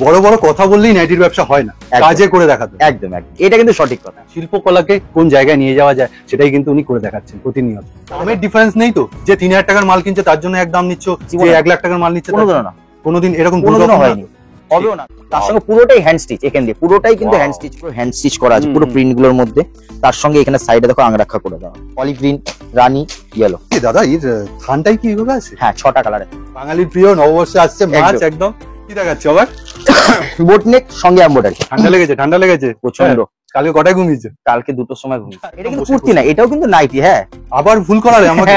বড় বড় কথা বললেই নাইটির ব্যবসা হয় না, কাজে করে দেখাতে। একদম একদম, এটা কিন্তু সঠিক কথা। শিল্পকলাকে কোন জায়গায় নিয়ে যাওয়া যায় সেটাই কিন্তু উনি করে দেখাচ্ছেন প্রতিনিয়ত। দামের ডিফারেন্স নেই তো, যে 3000 টাকার মাল কিনছে তার জন্য এক দাম নিচ্ছ, যে 1 লাখ টাকার মাল নিচ্ছে কোনোদিনও না, কোনোদিন এরকম কোনোদিনও হয়নি, হবেও না। তার সঙ্গে পুরোটাই হ্যান্ড স্টিচ, এখান দিয়ে পুরোটাই কিন্তু হ্যান্ড স্টিচ, পুরো হ্যান্ড স্টিচ করা আছে পুরো প্রিন্ট গুলোর মধ্যে। তার সঙ্গে এখানে সাইডে দেখো আংরাক্ষা করে দেওয়া, অলিভ গ্রিন, রানী, ইয়েলো। দাদা এর থানটাই কি এইভাবে আছে? হ্যাঁ, 6টা কালারে। বাঙালির প্রিয় নববর্ষে আসছে মাছ, একদম কি দেখাচ্ছে আবার? বোট নেক সঙ্গে এমব্রয়ডারি। ঠান্ডা লেগেছে? ঠান্ডা লেগেছে প্রচন্ড। কালকে কটায় ঘুমিয়েছে? কালকে 2টোর সময় ঘুমিয়েছে। এটা কিন্তু কুর্তি না, এটাও কিন্তু নাইটি। হ্যাঁ, আবার ভুল করা রে আমাকে।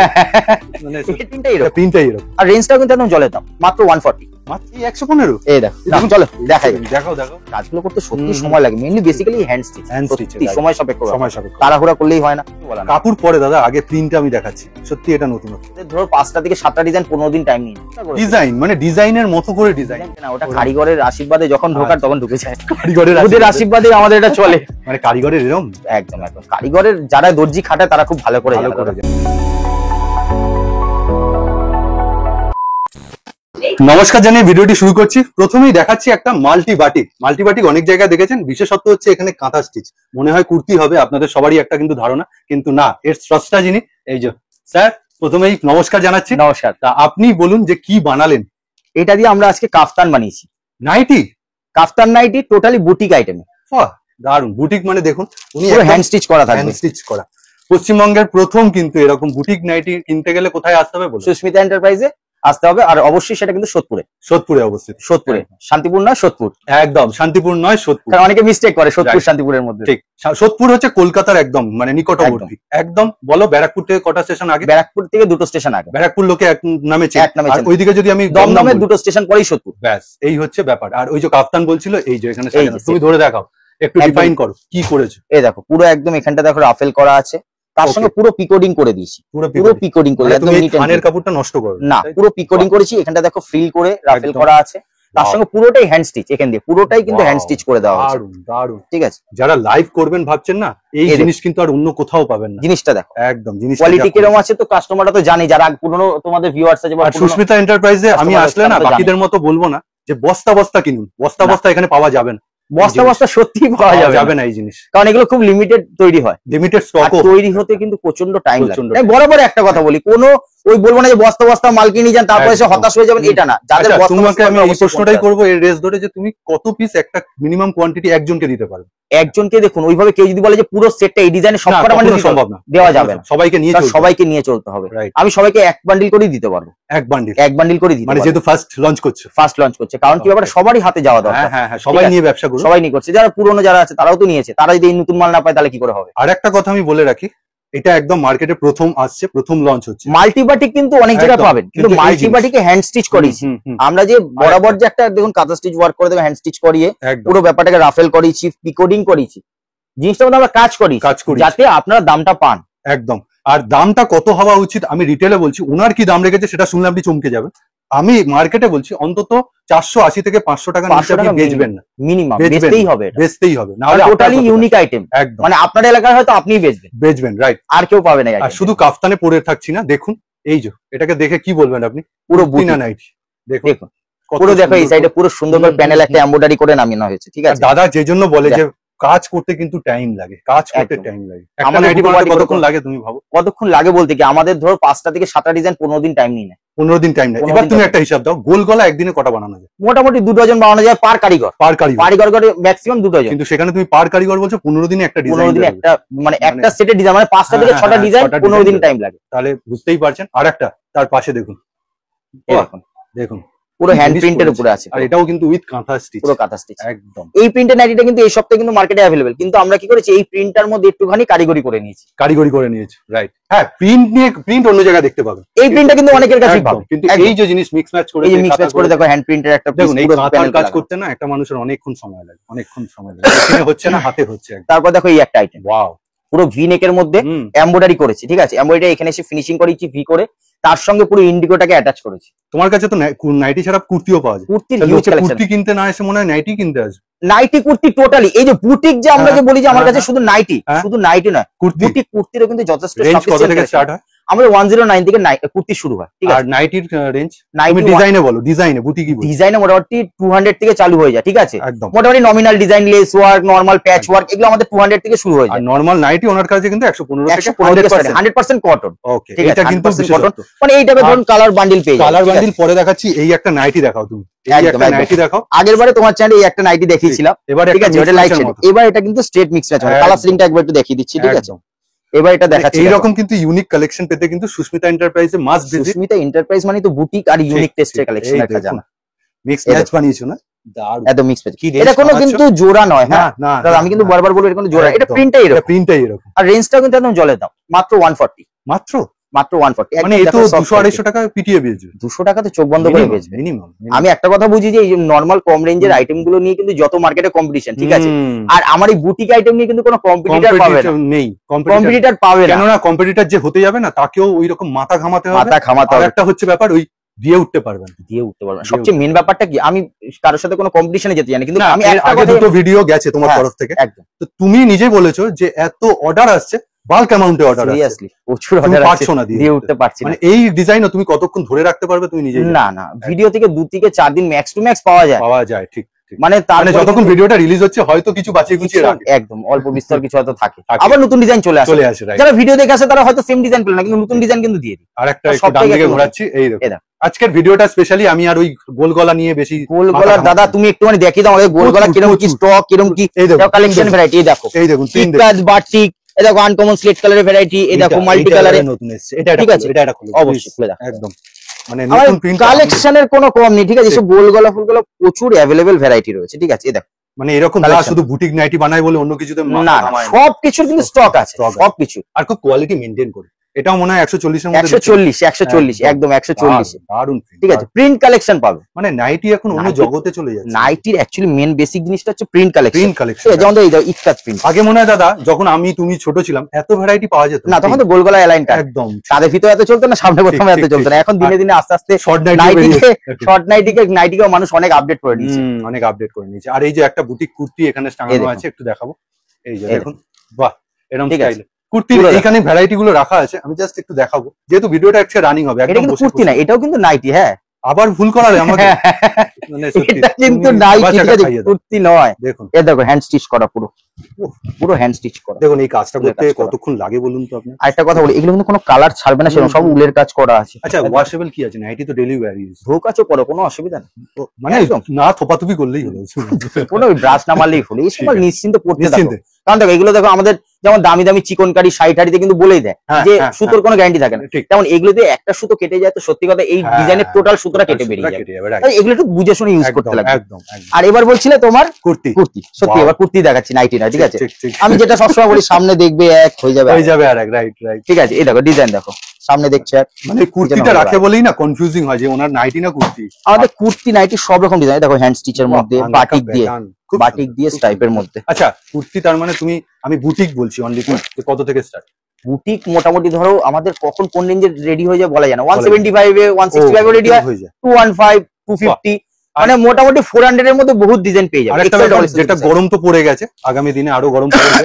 মানে প্রিন্টটাই এরকম, প্রিন্টটাই এরকম। আর রেঞ্জটাও কিন্তু একদম জলের দাম, মাত্র 140। মাত্র 115? এই দেখো, চলো দেখাই। দেখাও দেখাও। কাজগুলো করতে সত্যি সময় লাগে, মেইনলি বেসিক্যালি হ্যান্ড স্টিচ। সময় সাপেক্ষ, তাড়াহুড়া করলেই হয় না। কাপড় পরে দাদা আগে প্রিন্টটা আমি দেখাচ্ছি, সত্যি এটা নতুন। ধরো 5টা থেকে 7টা ডিজাইন 15 দিন টাইম নিয়ে ডিজাইন, মানে ডিজাইনের মতো করে ডিজাইন না, ওটা কারিগরের আশীর্বাদে যখন ঢোকার তখন ঢুকে যায়। কারিগরের ওদের আশীর্বাদে আমাদের এটা চলে। মানে কারিগরের এরকম একদম একদম, কারিগরের যারা দর্জি খাটায় তারা খুব ভালো করে জানে। নমস্কার জানিয়ে ভিডিওটি শুরু করছি। প্রথমেই দেখাচ্ছি একটা মাল্টি বাটিক। মাল্টি বাটিক অনেক জায়গায় দেখেছেন, বিশেষত্ব হচ্ছে এখানে কাঁথা স্টিচ। মনে হয় কুর্তি হবে, আপনাদের সবারই একটা কিন্তু ধারণা, কিন্তু না, এর স্রষ্টা যিনি। এই যে স্যার, প্রথমেই নমস্কার জানাচ্ছি। নমস্কার। তা আপনি বলুন যে কি বানালেন? এটা দিয়ে আমরা আজকে কাফতান বানিয়েছি। নাইটি? কাফতান নাইটি, টোটালি বুটিক আইটেম। দারুন। বুটিক মানে দেখুন, উনি হ্যান্ড স্টিচ করা থাকবে। হ্যান্ড স্টিচ করা। পশ্চিমবঙ্গের প্রথম কিন্তু এরকম বুটিক নাইটি কিনতে গেলে কোথায় আসতে হবে বলুন? সুস্মিতা এন্টারপ্রাইজে আসতে হবে, আর অবশ্যই সেটা কিন্তু সোদপুরে। সোদপুরে অবস্থিত। সোদপুরে, শান্তিপুর নয়, সোদপুর। একদম শান্তিপুর নয়, সোদপুর। অনেকে মিস্টেক করে সোদপুর শান্তিপুরের মধ্যে। ঠিক, সোদপুর হচ্ছে কলকাতার একদম মানে নিকটবর্তী। একদম। বলো, ব্যারাকপুর থেকে কটা স্টেশন আগে? ব্যারাকপুর থেকে 2টো স্টেশন আগে। ব্যারাকপুর লোকে এক নামে চেনে। ওইদিকে যদি আমি দমদমের 2টো স্টেশন পরেই সোদপুর। ব্যাস, এই হচ্ছে ব্যাপার। আর ওই যে কাফতান বলছিল, এই যে এখানে তুমি ধরে দেখাও, একটু ডিফাইন করো কি করেছো। এই দেখো, পুরো একদম এখানটা দেখো রাফেল করা আছে, তার সঙ্গে পুরো পিকোডিং করে দিয়েছি। পুরো পিকোডিং করে, একদম থানের কাপড়টা নষ্ট করো না, পুরো পিকোডিং করেছি। এখানটা দেখো ফ্রিল করে রাফেল করা আছে, তার সঙ্গে পুরোটাই হ্যান্ড স্টিচ। এখান দিয়ে পুরোটাই কিন্তু হ্যান্ড স্টিচ করে দেওয়া হয়েছে। দারুন দারুন। ঠিক আছে, যারা লাইভ করবেন ভাবছেন না, এই জিনিস কিন্তু আর অন্য কোথাও পাবেন না। জিনিসটা দেখো একদম, জিনিস কোয়ালিটি কিরকম আছে তো কাস্টমাররা তো জানে, যারা পুরনো তোমাদের ভিউয়ার্স আছে। আর সুস্মিতা এন্টারপ্রাইজে আমি আসলে না বাকিদের মতো বলবো না যে বস্তা বস্তা কিনুন, বস্তা বস্তা এখানে পাওয়া যাবে না। বস্তা বস্তা সত্যি পাওয়া যাবে না এই জিনিস, কারণ এগুলো খুব লিমিটেড তৈরি হয়। লিমিটেড স্টক তৈরি হতে কিন্তু প্রচন্ড টাইম লাগে। বরাবর একটা কথা বলি, কোনো ওই বলবো না যে বস্তা বস্তা মাল কিনে যান তারপরে এসে হতাশ হয়ে যাবেন, এটা না। যাদের তোমাকে আমি এই প্রশ্নটাই করবো এর রেস ধরে, যে তুমি কত পিস একটা মিনিমাম কোয়ান্টিটি একজনকে দিতে পারবে? একজনকে দেখুন, ওইভাবে কেউ যদি বলে যে পুরো সেটটা এই ডিজাইনে সবকটা বান্ডিল সম্ভব না, দেওয়া যাবে না। সবাইকে নিয়ে চলতে হবে। আমি সবাইকে এক বান্ডিল করেই দিতে পারবো। এক বান্ডিল করে দিতে, মানে যেহেতু ফার্স্ট লঞ্চ করছে, কারণ কি ব্যাপারটা সবারই হাতে যাওয়া দরকার। হ্যাঁ, সবাই নিয়ে ব্যবসা করছে, সবাই নিয়ে করছে। যারা পুরনো যারা আছে তারাও তো নিয়েছে, তারা যদি এই নতুন মাল না পায় তাহলে কি করে হবে? আর একটা কথা আমি বলে রাখি, এটা একদম মার্কেটে প্রথম আসছে, প্রথম লঞ্চ হচ্ছে। মাল্টিবাটিক কিন্তু অনেক জায়গায় পাবেন, কিন্তু মাল্টিবাটিকে হ্যান্ড স্টিচ করেছি আমরা। যে বরাবর যে একটা দেখুন কাঁথা স্টিচ ওয়ার্ক করে দেবে, হ্যান্ড স্টিচ করিয়ে পুরো ব্যাপারটাকে রাফেল করিয়েছি, পিকোডিং করেছি। জিনিসটা মধ্যে আমরা কাজ করি যাতে আপনারা দামটা পান। একদম। আর দামটা কত হওয়া উচিত আমি রিটেলে বলছি, ওনার কি দাম রেখেছে সেটা শুনলে আপনি চমকে যাবেন। আমি মার্কেটে বলছি অন্তত 480 থেকে 500 টাকা বেচবেন না, মিনিমাম বেচতেই হবে, না হলে টোটালি ইউনিক আইটেম। মানে আপনার এলাকায় হয়তো আপনিই বেচবেন, রাইট, আর কেউ পাবে না। আর শুধু কাফতানে পরে থাকছি না, দেখুন এই যে এটাকে দেখে কি বলবেন আপনি, পুরো বুটিনা নাইটি দেখুন। পুরো দেখো এই সাইডে পুরো সুন্দর করে প্যানেল একটা এমব্রয়ডারি করে নামানো হয়েছে। ঠিক আছে, দাদা যে জন্য বলে যে কাজ করতে কিন্তু টাইম লাগে, একটা নাইটি বানাতে কতক্ষণ লাগে তুমি ভাবো? কতক্ষণ লাগে বলতে কি, আমাদের ধরো 5টা থেকে 7টা ডিজাইন 15 দিন টাইম নিয়ে নেয়। 15 দিন টাইম নেয়। এবার তুমি একটা হিসাব দাও, গোল গলা একদিনে কটা বানানো যায়? মোটামুটি 2 ডজন বানানো যায় পার কারিগর করে ম্যাক্সিমাম 2 ডজন। কিন্তু সেখানে তুমি পার কারিগর বলছো 15 দিনে একটা ডিজাইন, 15 দিনে একটা মানে একটা সেটের ডিজাইন, মানে 5টা থেকে 6টা ডিজাইন 15 দিন টাইম লাগে। তাহলে বুঝতেই পারছেন। আর একটা তার পাশে দেখুন, দেখুন পুরো হ্যান্ড প্রিন্টের উপরে আছে, আর এটাও কিন্তু উইথ কাঁথা স্টিচ, পুরো কাঁথা স্টিচ একদম। এই প্রিন্টের নাইটিটা কিন্তু এই সপ্তাহে কিন্তু মার্কেটে अवेलेबल, কিন্তু আমরা কি করেছি এই প্রিন্টটার মধ্যে একটুখানি কারিগরি করে নিয়েছি। রাইট। হ্যাঁ, প্রিন্ট অন্য জায়গায় দেখতে পাবেন, এই প্রিন্টটা কিন্তু অনেকের কাছেই পাবেন, কিন্তু এই যে জিনিস মিক্স ম্যাচ করে দেখো হ্যান্ড প্রিন্টের একটা দেখুন, এই কাঁথার কাজ করতে না একটা মানুষের অনেকক্ষণ সময় লাগে, এখানে হচ্ছে না, হাতে হচ্ছে। তারপর দেখো এই একটা আইটেম, ওয়াও, পুরো ভি নেকের মধ্যে এমব্রয়ডারি করেছি। ঠিক আছে, এমব্রয়ডারি এখানে এসে ফিনিশিং করেছি ভি করে, তার সঙ্গে পুরো ইন্ডিগোটাকে অ্যাটাচ করেছি। তোমার কাছে তো নাইটি ছাড়া কুর্তিও পাওয়া যায়। কুর্তি কিনতে না এসে মনে হয় নাইটি কিনতে আসবে। নাইটি কুর্তি টোটালি, এই যে বুটিক যে আমরা যে বলি যে আমার কাছে শুধু নাইটি, শুধু নাইটি নয়, বুটিক কুর্তিরও কিন্তু যথেষ্ট রেঞ্জ কত থেকে স্টার্ট হয়? আমাদের 109 থেকে কুর্তি শুরু হয়, ঠিক আর আছে। নাইটির রেঞ্জ নাইটি ডিজাইনে বলো, ডিজাইনে বুটি কি বলো? ডিজাইনে মোটামুটি 200 থেকে চালু হয়ে যায়, ঠিক আছে। একদম মোটামুটি nominal design, less work, normal প্যাচ ওয়ার্ক, এগুলো আমাদের 200 থেকে শুরু হয়ে আর যায়। নরমাল নাইটি ওনার কাছে কিন্তু 115 থেকে 100% কটন, ওকে, ঠিক আছে, এটা কিন্তু 100% বিশেষত্ব। মানে এই টাইপের ধরুন কালার বান্ডিল পেয়ে যাবেন। কালার বান্ডিল পরে দেখাচ্ছি, এই একটা নাইটি দেখাও তুমি, এই একদম, একটা একদম। নাইটি দেখাও। আগের বারে তোমার চ্যানেলে এই একটা নাইটি দেখিয়েছিলাম, এবারে ঠিক আছে, ওটা লাইট শেড। এবার এটা কিন্তু স্ট্রেট মিক্স ম্যাচ হবে, কালার সিলিংটা একবার একটু দেখিয়ে দিচ্ছি, ঠিক আছে। এবার এটা দেখাচ্ছি, এইরকম কিন্তু ইউনিক কালেকশন পেতে কিন্তু সুস্মিতা এন্টারপ্রাইজে মাস্ট ভিজিট। সুস্মিতা এন্টারপ্রাইজ মানে তো বুটিক আর ইউনিক টেস্টের কালেকশন একটা জানা। মিক্স ম্যাচ বানিয়েছো না, দারুণ। একদম মিক্স ম্যাচ। কি এটা কোনো বানাচ্ছো? কিন্তু জোড়া নয়, না হ্যাঁ না দাদা, আমি কিন্তু বারবার বলবো এটা কোনো জোড়া, এটা প্রিন্টটাই এরকম, প্রিন্টটাই এরকম। আর রেঞ্জটাও কিন্তু একদম জলের দাম, মাত্র 140, মাত্র মাত্র 140। মানে এই তো 200-250 টাকা পিটিয়ে বেচবে। 200 টাকা তো চোখ বন্ধ করে বেচবে। মিনিমাম। আমি একটা কথা বুঝি যে এই নরমাল কম রেঞ্জের আইটেম গুলো নিয়ে কিন্তু যত মার্কেটে কম্পিটিশন, ঠিক আছে, আর আমার এই বুটিক আইটেম নিয়ে কিন্তু কোনো কম্পিটিটর পাবে না, নেই কম্পিটিটর পাবে না। কেননা কম্পিটিটর যে হতে যাবে না তাকেও ওই রকম মাথা ঘামাতে হবে, মাথা ঘামাতে আর হবে, একটা হচ্ছে ব্যাপার ওই দিয়ে উঠতে পারবেন, দিয়ে উঠতে পারবে না। সবচেয়ে মেন ব্যাপারটা কি, আমি কারোর সাথে কোনো কম্পিটিশনে যেতে জানি, কিন্তু আমি একটা আগে দুটো ভিডিও গেছে তোমার হ্যাঁ, তরফ থেকে, একদম। তো তুমি নিজে বলেছো যে এত অর্ডার আসছে, বাল্ক অ্যামাউন্টে অর্ডার আসছে, সিরিয়াসলি প্রচুর তুমি অর্ডার পারছো না দিয়ে উঠতে পারছি না। মানে এই ডিজাইনও তুমি কতক্ষণ ধরে রাখতে পারবে তুমি নিজেই না না, ভিডিও থেকে 2 থেকে 4 দিন ম্যাক্স টু ম্যাক্স পাওয়া যায়, পাওয়া যায়, ঠিক ঠিক। মানে তারপরে যতক্ষণ ভিডিওটা রিলিজ হচ্ছে হয়তো কিছু বাঁচিয়ে গুছিয়ে রাখে, একদম অল্প বিস্তর কিছু হয়তো থাকে, থাকে। আবার নতুন ডিজাইন চলে আসে, রাইট। যারা ভিডিও দেখে আসে তারা হয়তো সেম ডিজাইন পেল না, কিন্তু নতুন ডিজাইন কিন্তু দিয়ে দিই। আর একটা আর একটু সব ডান জায়গায় দিকে একটু ঘোরাচ্ছি, এই এই দেখো। আজকের ভিডিওটা স্পেশালি আমি আর ওই গোল গলা নিয়ে বেশি গোল গলার দাদা তুমি একটুখানি দেখিয়ে দাও আমাদের গোল গলা কিরকম কি স্টক, কিরকম কি এই দেখো কালেকশন ভ্যারাইটি, এই দেখো, এই দেখুন তিন কাজ বাটিক, এই দেখো আনকমন স্লেট কালারের ভ্যারাইটি, এই দেখো মাল্টি কালারের নতুন এসেছে, এটা ঠিক আছে, এটা খুলো অবশ্যই খুলে দেখো। একদম মানে নতুন প্রিন্ট কালেকশনের কোনো কম নেই, ঠিক আছে, এসব গোল গলা ফুল গলা প্রচুর অ্যাভেলেবেল ভ্যারাইটি রয়েছে, ঠিক আছে। এই দেখো মানে এরকম না শুধু বুটিক নাইটি বানায় বলে অন্য কিছুতে না, সবকিছুর কিন্তু স্টক আছে, সবকিছু, আর খুব কোয়ালিটি মেইনটেইন করে। এটাও মনে হয় 140 এর মধ্যে 140 একদম 140, দারুন ঠিক আছে। প্রিন্ট কালেকশন পাবে, মানে নাইটি এখন অন্য জগতে চলে যাচ্ছে। নাইটির অ্যাকচুয়ালি মেন বেসিক জিনিসটা হচ্ছে প্রিন্ট কালেকশন, প্রিন্ট কালেকশন, যেমন এই দাও ইক্কাত প্রিন্ট। আগে মনে হয় দাদা যখন আমি তুমি ছোট ছিলাম এত ভ্যারাইটি পাওয়া যেত না, তখন তো গোল গলা অ্যালাইন কাট একদম, তাদের ভিতরে এত চলতো না, সামনে প্রথমে এত চলতো না, এখন দিনে দিনে আস্তে আস্তে শর্ট নাইটিকে মানুষ অনেক আপডেট করে নিয়েছে, অনেক আপডেট করে নিয়েছে। আর এই যে একটা বুটিক কুর্তি এখানে টাঙানো আছে, একটু দেখাবো, এই যে দেখুন, বাহ এরকম স্টাইলে কুর্তির এখানে ভ্যারাইটি গুলো রাখা আছে, আমি জাস্ট একটু দেখাবো যেহেতু ভিডিওটা আজকে রানিং হবে। এটা কিন্তু কুর্তি না, এটাও কিন্তু নাইটি, হ্যাঁ আবার ভুল করালে আমাকে, মানে সত্যি এটা কিন্তু নাইটি, ঠিক আছে, কুর্তি নয়। দেখুন এই দেখো হ্যান্ড স্টিচ করা, পুরো হ্যান্ড স্টিচ করা। দেখুন এই কাজটা করতে কতক্ষণ লাগে বলুন তো আপনি। আরেকটা কথা বলি, এগুলো কিন্তু কোনো কালার ছাড়বে না, সেরকম সব উলের কাজ করা আছে। আচ্ছা ওয়াশেবল কি আছে? নাইটি তো ডেইলি ওয়্যার ইউজ, ধোক আছে করো, কোনো অসুবিধা নেই, মানে না থোপাথুপি করলেই হলো, কোনো ব্রাশ না মারলেই হলো, এই সময় নিশ্চিন্তে পড়তে থাকো। নিশ্চিন্তে। কারণ দেখো এগুলো দেখো আমাদের যেমন দামি দামি চিকনকারি শাড়িতে কিন্তু বলেই দেয় যে সুতোর কোনো গ্যারান্টি থাকে না, যেমন এগুলোতে একটা সুতো কেটে যায় তো সত্যি কথা এই ডিজাইনের টোটাল সুতোটা কেটে বেরিয়ে যাবে, তাই এগুলো একটু বুঝে শুনে ইউজ করতে লাগবে। আর এবার বলছিলে তোমার কুর্তি, সত্যি এবার কুর্তি দেখাচ্ছি, নাইটি না, ঠিক আছে। আমি যেটা সবসময় বলি সামনে দেখবে এক হয়ে যাবে আর এক, রাইট রাইট, ঠিক আছে। এই দেখো ডিজাইন দেখো, সামনে দেখছো এক, মানে কুর্তিটা রাখে বলেই না কনফিউজিং হয় যে ওনার নাইটি না কুর্তি। আমাদের কুর্তি নাইটি সব রকম ডিজাইন দেখো, হ্যান্ড স্টিচের মধ্যে, বাটিক দিয়ে স্টাইপের মধ্যে। আচ্ছা কুর্তি তার মানে তুমি, আমি বুটিক বলছি অনলি, কত থেকে স্টার্ট? বুটিক মোটামুটি ধরো আমাদের কখন কোন রেঞ্জে রেডি হয়ে যায় বলা যায় না, 175 এ 165 এ রেডি হয়, 215 250, মানে মোটামুটি 400 এর মধ্যে বহুত ডিজাইন পেয়ে যাবে। যেটা গরম তো পড়ে গেছে, আগামী দিনে আরো গরম পড়বে,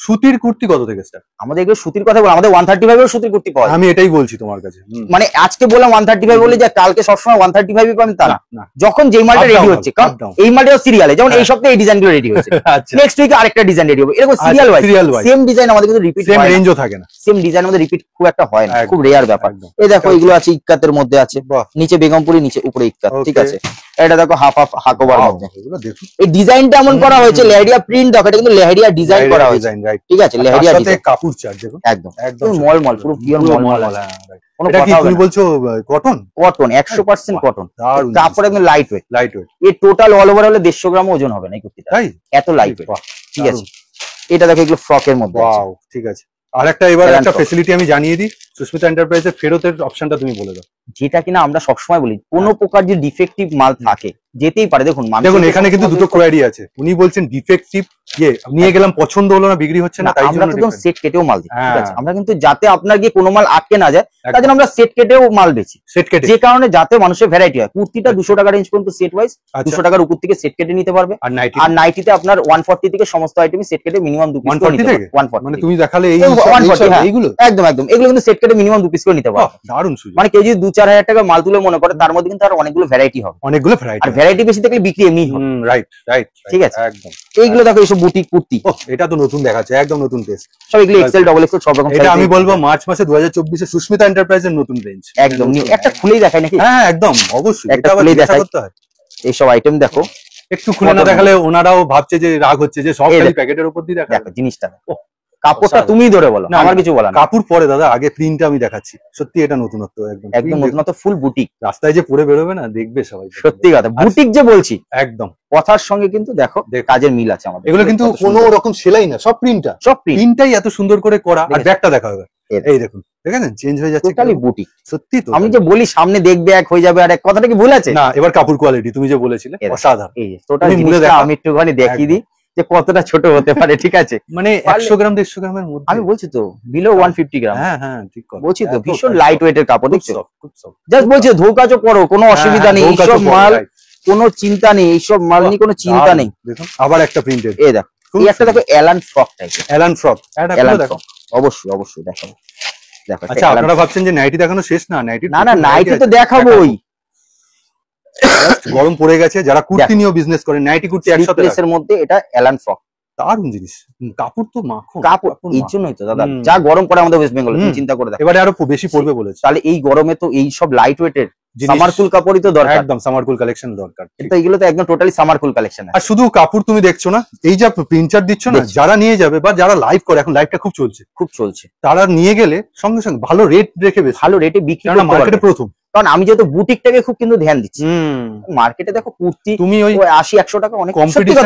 সুতির কুর্তি কত থেকে স্টার্ট? আমাদের এগুলো সুতির কথা বল, আমাদের 135 এর সুতির কুর্তি পাওয়া যায়। আমি এটাই বলছি তোমার কাছে, মানে আজকে বললাম 135 বলে যে কালকে সবসময় 135 পাবেন তা না, যখন যেই মালটা রেডি হচ্ছে, কারণ এই মালটাও সিরিয়ালে, যেমন এই সপ্তাহে এই ডিজাইনগুলো রেডি হয়েছে, নেক্সট উইকে আরেকটা ডিজাইন রেডি হবে, এরকম সিরিয়াল ওয়াইজ সেম ডিজাইন আমাদের কিন্তু রিপিট হয় না, সেম রেঞ্জও থাকে না, সেম ডিজাইন আমাদের রিপিট খুব একটা হয় না, খুব রেয়ার ব্যাপার। এই দেখো এগুলো আছে ইক্কাতের মধ্যে আছে, নিচে বেগমপুরি, নিচে উপরে ইক্কাত, ঠিক আছে। এটা দেখো হাফ হাকোবার মধ্যে, এই ডিজাইনটা এমন করা হয়েছে, লেহেরিয়া প্রিন্ট দেখো, এটা কিন্তু লেহেরিয়া ডিজাইন করা হয়েছে, ঠিক আছে, লেহেরিয়া ডিজাইন, কাপড় চার দেখুন, একদম একদম মলমল, পুরো পিওর মলমল। এটা কি তুমি বলছো কটন? কটন 100% কটন, কাপড় একদম লাইট ওয়েট, এই টোটাল অল ওভার হলে 150 গ্রাম ওজন হবে না এই কুর্তিটা, তাই এত লাইট ওয়েট, ঠিক আছে। এটা দেখো এগুলো ফ্রকের মধ্যে আছে, ওয়াও, ঠিক আছে। আর একটা এবার একটা ফ্যাসিলিটি আমি জানিয়ে দিই, সুস্মিতা এন্টারপ্রাইজের ফেরতের অপশনটা তুমি বলে দাও। যেটা কিনা আমরা সবসময় বলি, কোনো প্রকার যে ডিফেক্টিভ মাল থাকে যেতেই পারে। দেখুন দেখুন এখানে কিন্তু দুটো কোয়ারি আছে, উনি বলছেন ডিফেক্টিভ নিয়ে গেলাম পছন্দ হলো না, বিক্রি হচ্ছে না, তাই আমরা জন্য কিন্তু সেট কেটেও মাল দিই, ঠিক আছে? হ্যাঁ। আমরা কিন্তু যাতে আপনার গিয়ে কোনো মাল আটকে না যায় তার জন্য আমরা সেট কেটেও মাল বেচি, সেট কেটে, যে কারণে যাতে মানুষের ভ্যারাইটি হয়। কুর্তিটা 200 টাকা রেঞ্জ পর্যন্ত সেট ওয়াইজ, 200 টাকার উপর থেকে সেট কেটে নিতে পারবে। আর আর নাইটিতে আপনার 140 থেকে সমস্ত আইটেমই সেট কেটে মিনিমাম 2 পিস করে নিতে পারবে। 140 মানে তুমি দেখালে এই 140, হ্যাঁ, এইগুলো একদম একদম এগুলো কিন্তু সেট কেটে মিনিমাম 2 পিস করে নিতে পারবে। দারুণ সুযোগ। মানে কেউ যদি 2-4 হাজার টাকা মাল তুলে মনে করে, তার মধ্যে কিন্তু আর অনেকগুলো ভ্যারাইটি হবে, অনেকগুলো ভ্যারাইটি, আর ভ্যারাইটি বেশি থাকলে বিক্রি এমনি হবে। রাইট রাইট, ঠিক আছে, একদম। এইগুলো দেখো, এইসব বুটিক কুর্তি, এটা তো নতুন দেখাচ্ছে, একদম নতুন টেস্ট সব এগুলো এক্সেল ডাবল এক্সেল সব রকম। এটা আমি বলবো মার্চ মাসে 2024 এ সুস্মিতা এন্টারপ্রাইজের নতুন রেঞ্জ, একদম নিউ। একটা খুলেই দেখাই নাকি? হ্যাঁ একদম, অবশ্যই একটা খুলেই দেখাই। করতে হয় এইসব আইটেম দেখো, একটু খুলে না দেখালে ওনারাও ভাবছে যে রাগ হচ্ছে যে সব খালি প্যাকেটের উপর দিয়ে দেখা। দেখো জিনিসটা, কাপড়টা তুমিই ধরে বলো, আমার কিছু বলা না। কাপড় পরে দাদা, আগে প্রিন্টটা আমি দেখাচ্ছি, সত্যি এটা নতুনত্ব, একদম একদম নতুনত্ব, ফুল বুটিক। রাস্তায় যে পরে বেরোবে না, দেখবে সবাই, সত্যি কথা বুটিক যে বলছি, একদম কথার সঙ্গে কিন্তু দেখো কাজের মিল আছে আমাদের। এগুলো কিন্তু কোনো রকম সেলাই না, সব প্রিন্টটা, সব প্রিন্টটাই এত সুন্দর করে করা। আর ব্যাগটা দেখা হবে, এই দেখুন, দেখেন চেঞ্জ হয়ে যাচ্ছে, টোটালি বুটিক। সত্যি তো, আমি যে বলি সামনে দেখবে এক হয়ে যাবে, আর এক কথাটা কি ভুল আছে না। এবার কাপড় কোয়ালিটি তুমি যে বলেছিলে অসাধারণ, এই টোটাল জিনিসটা আমি একটুখানি দেখিয়ে দিই যে কতটা ছোট হতে পারে, ঠিক আছে? মানে 100 গ্রাম 150 গ্রামের মধ্যে, আমি বলছি তো বিলো 150 গ্রাম। হ্যাঁ হ্যাঁ ঠিক কথা বলছি তো, ভীষণ লাইট ওয়েটের কাপড়, দেখছো? খুব সফট, জাস্ট বলছি ধোকাচো করো, কোনো অসুবিধা নেই, এইসব মাল কোনো চিন্তা নেই, এইসব মাল নিয়ে কোনো চিন্তা নেই। দেখুন আবার একটা প্রিন্টেড, এই দেখো, এই একটা দেখো অ্যালান ফ্রক টাইপের, অ্যালান ফ্রক, এটা দেখো, অবশ্যই অবশ্যই দেখাবো। দেখো, আচ্ছা আপনারা ভাবছেন যে নাইটি দেখানো শেষ না, নাইটি না না, নাইটি তো দেখাবোই। গরম পড়ে গেছে, যারা কুর্তি নিয়েও বিজনেস করে, নাইটি কুর্তি একসাথে এর মধ্যে এটা অ্যালান ফ্রক, দারুণ জিনিস। কাপড় তো মাখন, কাপড় এই জন্যই তো দাদা যা গরম পড়ে আমাদের ওয়েস্ট বেঙ্গলে, তুমি চিন্তা করে দেখো, এবারে আরো বেশি পড়বে বলেছে। তাহলে এই গরমে তো এই সব লাইট ওয়েটের সামার কুল কাপড়ই তো দরকার, একদম সামার কুল কালেকশন দরকার। তো এইগুলো তো একদম টোটালি সামার কুল কালেকশন। আর শুধু কাপড় তুমি দেখছো না, এই যে প্রিন্টার দিচ্ছ না, যারা নিয়ে যাবে বা যারা লাইভ করে, এখন লাইভটা খুব চলছে, তারা নিয়ে গেলে সঙ্গে সঙ্গে ভালো রেট রেখে, ভালো রেটে বিক্রি করতে পারবে মার্কেটে প্রথম। কারণ আমি যেহেতু বুটিকটাকে খুব কিন্তু ধ্যান দিচ্ছি, মার্কেটে দেখো কুর্তি তুমি ওই 80-100 টাকা অনেক কম্পিটিশন,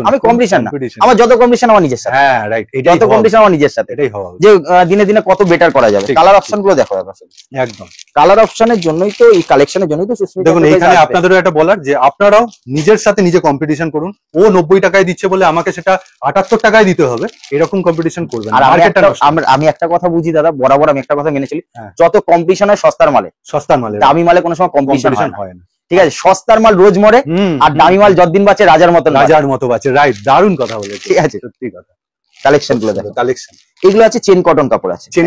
আমি কম্পিটিশন না, আমার যত কম্পিটিশন আমার নিজের সাথে, হ্যাঁ রাইট, যত কম্পিটিশন আমার নিজের সাথে, এটাই হওয়া যে দিনে দিনে কত বেটার করা যাবে। কালার অপশন গুলো দেখো, একদম কালার অপশনের জন্যই তো, এই কালেকশনের জন্যই তো দেখুন। এখানে আপনাদেরও একটা বলার যে আপনারাও নিজের সাথে নিজে কম্পিটিশন করুন, ও 90 টাকায় দিচ্ছে বলে আমাকে সেটা 78 টাকায় দিতে হবে, এরকম কম্পিটিশন করবেন। আর আমি একটা কথা বুঝি দাদা, বরাবর আমি একটা কথা মেনে চলি, যত কম্পিটিশন হয় সস্তার মালে, দামি মালে কোনো সময় কম্পিটিশন হয় না, ঠিক আছে? সস্তার মাল রোজ মরে, আর দামি মাল যতদিন বাঁচে রাজার মতো বাঁচে, রাইট, দারুণ কথা বলে, ঠিক আছে, সত্যি কথা। কালেকশন গুলো দেখো, কালেকশন এগুলো আছে চেন কটন কাপড় আছে, চেন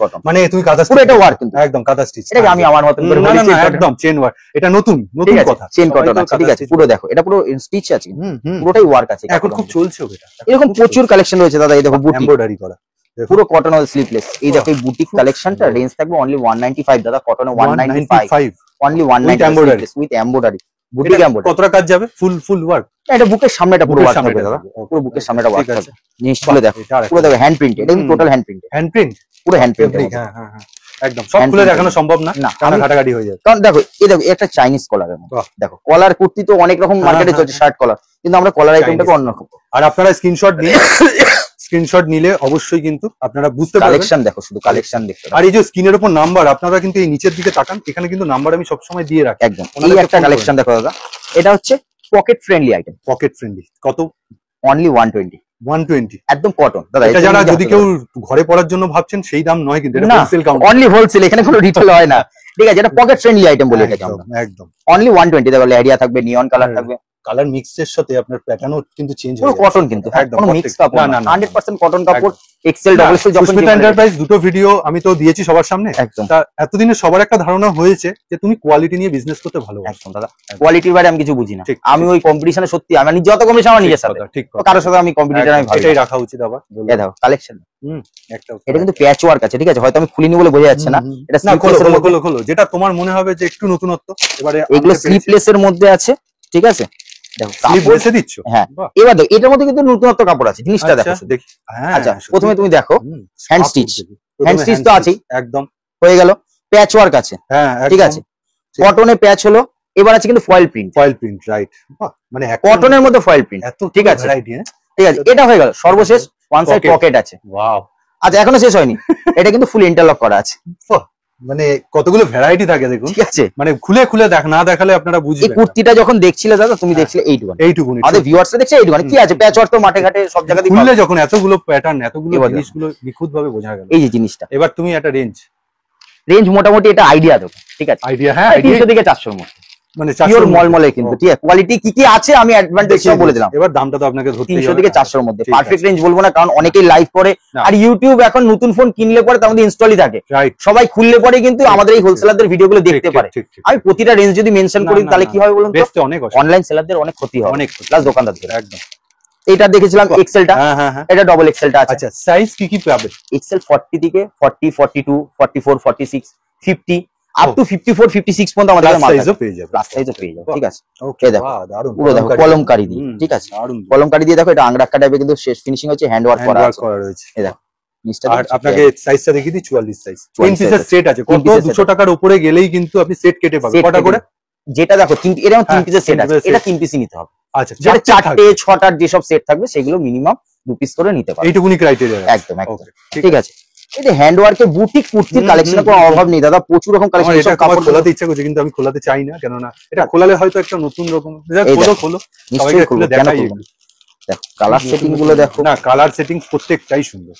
কটন মানে তুমি কাঁথা পুরো এটা ওয়ার্ক, কিন্তু একদম কাঁথা স্টিচ, এটা আমি আমার মতন করে বলি, একদম চেন ওয়ার্ক, এটা নতুন কথা, চেন কটন আছে, ঠিক আছে? পুরো দেখো, এটা পুরো স্টিচ আছে, পুরোটাই ওয়ার্ক আছে, এখন খুব চলছে এটা। এরকম প্রচুর কালেকশন রয়েছে দাদা, এই দেখো বুটিক এমব্রয়ডারি করা, পুরো কটন আর স্লিপলেস। এই দেখো এই বুটিক কালেকশনটা রেঞ্জ থাকবে অনলি 195 দাদা, কটনে 195, only 195 with embroidery, boutique embroidery. কতটা কাজ যাবে? ফুল ওয়ার্ক, এটা বুকের সামনেটা পুরো ওয়ার্ক থাকবে দাদা, পুরো বুকের সামনেটা ওয়ার্ক থাকবে। জিনিসগুলো দেখো, পুরো দেখো হ্যান্ড প্রিন্ট, এটা কিন্তু টোটাল হ্যান্ড প্রিন্ট, পুরো হ্যান্ড প্রিন্ট। হ্যাঁ হ্যাঁ হ্যাঁ, একদম সব খুলে দেখানো সম্ভব না, টানা কাটাকাটি হয়ে যাবে। কারণ দেখো এই দেখো একটা চাইনিজ কলারের মধ্যে, দেখো কলার কুর্তি তো অনেক রকম মার্কেটে চলছে, শার্ট কলার, কিন্তু আমরা কলার আইটেমটাকে অন্যরকম। আর আপনারা স্ক্রিনশট নিলে অবশ্যই কিন্তু আপনারা বুঝতে পারবেন। কালেকশন দেখো, শুধু কালেকশন দেখতে। আর এই যে স্ক্রিনের উপর নাম্বার, আপনারা কিন্তু এই নিচের দিকে তাকান, এখানে কিন্তু নাম্বার আমি সবসময় দিয়ে রাখি, একদম। এই একটা কালেকশন দেখো দাদা, এটা হচ্ছে pocket friendly item, pocket friendly, কত? অনলি 120, একদম কটন দাদা। এটা যারা যদি কেউ ঘরে পড়ার জন্য ভাবছেন, সেই দাম নয় কিন্তু, এটা হোলসেল কাউন্টার, অনলি হোলসেল, এখানে কোনো রিটেল হয় না, ঠিক আছে? এটা পকেট ফ্রেন্ডলি আইটেম বলে এটাকে আমরা, একদম অনলি 120। দেখো লেহেরিয়া থাকবে, নিয়ন কালার থাকবে, কালার মিক্সের সাথে আপনার প্যাটার্নও কিন্তু চেঞ্জ হয়ে যাবে, পুরো কটন কিন্তু, একদম কোনো মিক্স কাপড় না, 100% কটন কাপড়। এক্সেল ডাবল এক্সেল যখন সুস্মিতা এন্টারপ্রাইজ দুটো ভিডিও আমি তো দিয়েছি সবার সামনে, একদম। তা এতদিনে সবার একটা ধারণা হয়েছে যে তুমি কোয়ালিটি নিয়ে বিজনেস করতে ভালোবাসো, একদম দাদা। কোয়ালিটির বাইরে আমি কিছু বুঝি না, আমি ওই কম্পিটিশনে সত্যি আমি যত কম্পিটিশন আমার নিজের সাথে, ঠিক কারোর সাথে আমি কম্পিটিটর, আমি ভাই এটাই রাখা উচিত। আবার এই দেখো কালেকশন, এটা কিন্তু প্যাচ ওয়ার্ক আছে, ঠিক আছে? হয়তো আমি খুলিনি বলে বোঝা যাচ্ছে না, এটা খোলো, যেটা তোমার মনে হবে যে একটু নতুনত্ব। এবারে এগুলো স্লিপলেস এর মধ্যে আছে, ঠিক আছে? দেখো স্লিপলেসে দিচ্ছ, হ্যাঁ। এবার দেখো এটার মধ্যে কিন্তু নতুনত্ব কাপড় আছে, জিনিসটা দেখো, দেখি। আচ্ছা প্রথমে তুমি দেখো হ্যান্ড স্টিচ তো আছেই, একদম হয়ে গেল। প্যাচ ওয়ার্ক আছে, হ্যাঁ ঠিক আছে, কটনে প্যাচ হলো। এবার আছে কিন্তু ফয়েল প্রিন্ট, রাইট, মানে কটনের মধ্যে ফয়েল প্রিন্ট, ঠিক আছে, ঠিক আছে। এটা হয়ে গেল সর্বশেষ, ওয়ান সাইড পকেট আছে, ওয়াও। আচ্ছা এখনো শেষ হয়নি, এটা কিন্তু ফুল ইন্টারলক করা আছে, মানে কতগুলো ভ্যারাইটি থাকে দেখুন, ঠিক আছে, মানে খুলে খুলে না দেখালে আপনারা এই বুঝবেন। কুর্তিটা যখন দেখছিলে দাদা তুমি দেখছিলে এইটুকুনি, আমাদের ভিউয়ার্সরা দেখছে এইটুকুনি, কি আছে প্যাচ ওয়ার্ক তো মাঠে ঘাটে সব জায়গাতেই খুললে পাবে। যখন এতগুলো প্যাটার্ন, এতগুলো এবার জিনিসগুলো নিখুঁত ভাবে বোঝা গেল। এই যে জিনিসটা, এবার তুমি একটা রেঞ্জ মোটামুটি এটা আইডিয়া দেবো, ঠিক আছে, আইডিয়া, হ্যাঁ 300 থেকে 400 এর মধ্যে, মানে পিওর মলমলে কিন্তু, ঠিক আছে, কোয়ালিটি কি কি আছে আমি অ্যাডভান্টেজ সব বলে দিলাম। এবার দামটা তো আপনাকে ধরতেই 300 হবে। থেকে 400 এর মধ্যে, ঠিক পারফেক্ট আছে। রেঞ্জ বলবো না, কারণ অনেকেই লাইভ করে, না। আর ইউটিউব এখন নতুন ফোন কিনলে পরে তার মধ্যে ইনস্টলই থাকে, রাইট, সবাই খুললে পরে কিন্তু আমাদের এই হোলসেলারদের ভিডিওগুলো দেখতে পারে। ঠিক। আমি প্রতিটা রেঞ্জ যদি মেনশন করি তাহলে কি হবে বলুন তো, বেচতে অনেক অসুবিধা, অনলাইন সেলারদের অনেক ক্ষতি হবে, অনেক প্লাস দোকানদারদের। একদম। এটা দেখেছিলাম এক্সেলটা, হ্যাঁ, এটা ডবল এক্সেলটা আছে। আচ্ছা, সাইজ কি পাবে? এক্সেল 40 থেকে 40, 42, 44, 46, 50 আপ টু 54, 56 পর্যন্ত আমাদের প্লাস মাল সাইজও পেয়ে যাবে। প্লাস সাইজও পেয়ে যাবে, ঠিক আছে। ওকে, দেখো, বাহ, দারুণ। পুরো দেখো কলমকারি দিয়ে, ঠিক আছে, দারুণ কলমকারি দিয়ে দেখো, এটা আংরাক্কা টাইপের কিন্তু শেষ ফিনিশিং হচ্ছে হ্যান্ড ওয়ার্ক করা আছে। করা রয়েছে। এই দেখো নিচটা আর আপনাকে সাইজটা দেখিয়ে দিই, 44 সাইজ, 44 3 পিসের সেট আছে। কত? 200 টাকার উপরে গেলেই কিন্তু আপনি সেট কেটে পাবেন। কটা করে? যেটা দেখো এরকম 3 পিসের সেট তিন আছে, piece এটা 3 পিসই নিতে হবে। আচ্ছা, যেটা 4টে 6টার যেসব সেট থাকবে সেগুলো মিনিমাম 2 পিস করে নিতে পারবে, এইটুকুনি ক্রাইটেরিয়া। একদম একদম, ঠিক আছে। এই যে হ্যান্ড ওয়ার্কের বুটিক কুর্তির কালেকশনের কোনো অভাব নেই দাদা, প্রচুর রকম কালেকশন। এটা কাপড় খোলাতে ইচ্ছা করছে, কিন্তু আমি খোলাতে চাই না, কেননা এটা খোলালে হয়তো একটা নতুন রকম। খোলো, নিশ্চয়ই খুলবো, কেন দেখাই। খুলবো না? দেখো কালার সেটিং গুলো দেখো, না, কালার সেটিং প্রত্যেকটাই সুন্দর।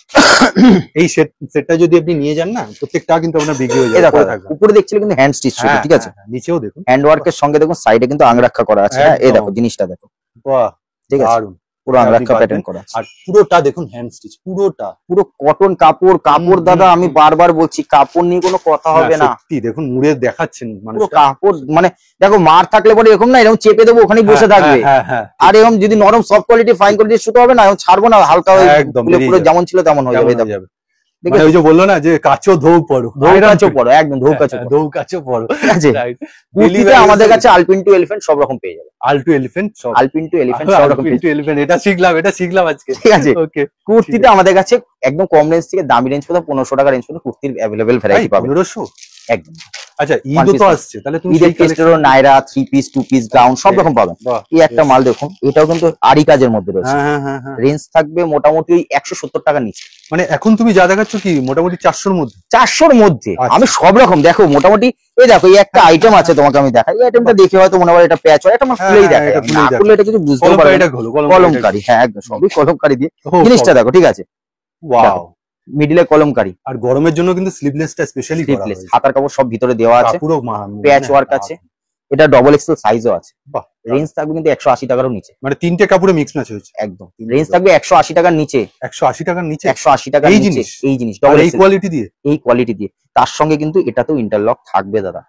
এই সেটটা যদি আপনি নিয়ে যান না, প্রত্যেকটা কিন্তু আপনার বিক্রি হয়ে যাবে। উপরে দেখছিলে কিন্তু হ্যান্ড স্টিচ শুধু, ঠিক আছে, নিচেও দেখুন হ্যান্ড ওয়ার্কের সঙ্গে দেখুন সাইডে কিন্তু আংরাক্কা করা আছে। হ্যাঁ, এই দেখো জিনিসটা দেখো, বাহ, ঠিক আছে, দারুণ। পুরো আংরাক্কা প্যাটার্ন করা আছে, আর পুরোটা দেখুন হ্যান্ড স্টিচ, পুরো কটন কাপড় দাদা, আমি বারবার বলছি কাপড় নিয়ে কোনো কথা হবে না। সত্যি দেখুন, মুড়ে দেখাচ্ছেন পুরো কাপড়, মানে দেখো মার থাকলে পরে এরকম না, এরকম চেপে দেবো ওখানেই বসে থাকবে। আর এরকম যদি নরম সফট কোয়ালিটি ফাইন কোয়ালিটি সুতো হবে না, এরকম ছাড়বো না, হালকা পুরো যেমন ছিল তেমন হয়ে যাবে। ওই যে বললো না যে কাচো ধৌ পড়ো, একদম ধৌ কাচো পড়ো, ঠিক আছে। আমাদের কাছে আলপিন টু এলিফ্যান্ট সব রকম পেয়ে যাবে, এলিফ্যান্ট সব রকম এটা শিখলাম আজকে, ঠিক আছে। ওকে, কুর্তিতে আমাদের কাছে একদম কম রেঞ্জ থেকে দামি রেঞ্জ পর্যন্ত 1500 টাকা রেঞ্জ পর্যন্ত কুর্তির অ্যাভেলেবেল ভ্যারাইটি পাবে। 1500 একদম। আচ্ছা, ঈদ তো আসছে, তাহলে তুমি ঈদের টেস্টেরও নাইরা 3 পিস 2 পিস গাউন সব রকম পাবেন। এই একটা মাল দেখুন, এটাও কিন্তু আরি কাজের মধ্যে রয়েছে, রেঞ্জ থাকবে মোটামুটি 170 টাকার নিচে। মানে এখন তুমি যা দেখাচ্ছ কি মোটামুটি 400-র মধ্যে? 400-র মধ্যে আমি সব রকম দেখো মোটামুটি। এই দেখো এই একটা আইটেম আছে, তোমাকে আমি দেখাই, এই আইটেমটা দেখে হয়তো মনে হয় এটা প্যাচ হয়, এটা আমার খুলেই দেখাই, না খুলে এটা কিছু বুঝতে পারবে না। কলমকারি, হ্যাঁ একদম সবই কলমকারি দিয়ে জিনিসটা দেখো, ঠিক আছে। ওয়াও, মিডিলে কলমকারি, আর গরমের জন্য কিন্তু স্লিভলেসটা স্পেশালি করা হয়েছে, হাতার কাপড় সব ভিতরে দেওয়া আছে, পুরো প্যাচ ওয়ার্ক আছে, এটা ডবল এক্সেল সাইজও আছে। রেঞ্জ থাকবে কিন্তু 180 টাকারও নিচে, মানে তিনটে কাপড়ে মিক্স ম্যাচ হয়েছে একদম। রেঞ্জ থাকবে 180 টাকার নিচে, 180 টাকার নিচে, 180 টাকার এই নিচে এই জিনিস ডবল এই কোয়ালিটি দিয়ে, এই কোয়ালিটি দিয়ে। তার সঙ্গে কিন্তু এটাতেও ইন্টারলক থাকবে দাদা।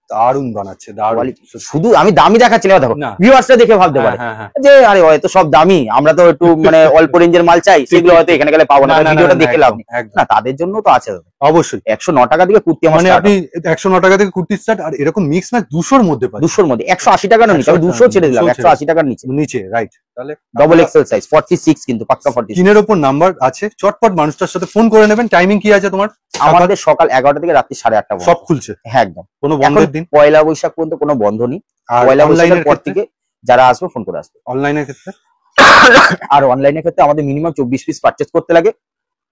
দারুণ বানাচ্ছে, দারুণ। শুধু আমি দামি দেখাচ্ছি না, দেখো ভিউয়ার্সরা দেখে ভাবতে পারে যে আরে হয়তো সব দামি, আমরা তো একটু মানে অল্প রেঞ্জের মাল চাই, সেগুলো হয়তো এখানে গেলে পাবো না, ভিডিওটা দেখে লাভ নেই। না, তাদের জন্য তো আছে অবশ্যই। 109 টাকা থেকে কুর্তি, মানে আপনি 109 টাকা থেকে কুর্তি স্টার্ট, আর এরকম মিক্স ম্যাচ 200-র মধ্যে পাবেন। 200-র মধ্যে 180 টাকার নিচে, আমি 200 ছেড়ে দিলাম, 180 টাকার নিচে, রাইট। তাহলে ডবল এক্সেল সাইজ 46 কিন্তু পাক্কা 46। স্ক্রিনের উপর নাম্বার আছে, চটপট মানুষটার সাথে ফোন করে নেবেন। টাইমিং কি আছে তোমার? আমাদের সকাল 11টা থেকে রাত্রি 8:30 সব খুলছে, হ্যাঁ একদম। কোনো বন্ধের দিন পয়লা বৈশাখ পর্যন্ত কোনো বন্ধ নেই। পয়লা বৈশাখের পর থেকে যারা আসবে ফোন করে আসবে। অনলাইনের ক্ষেত্রে আর অনলাইনের ক্ষেত্রে আমাদের মিনিমাম 24 পিস পারচেজ করতে লাগে,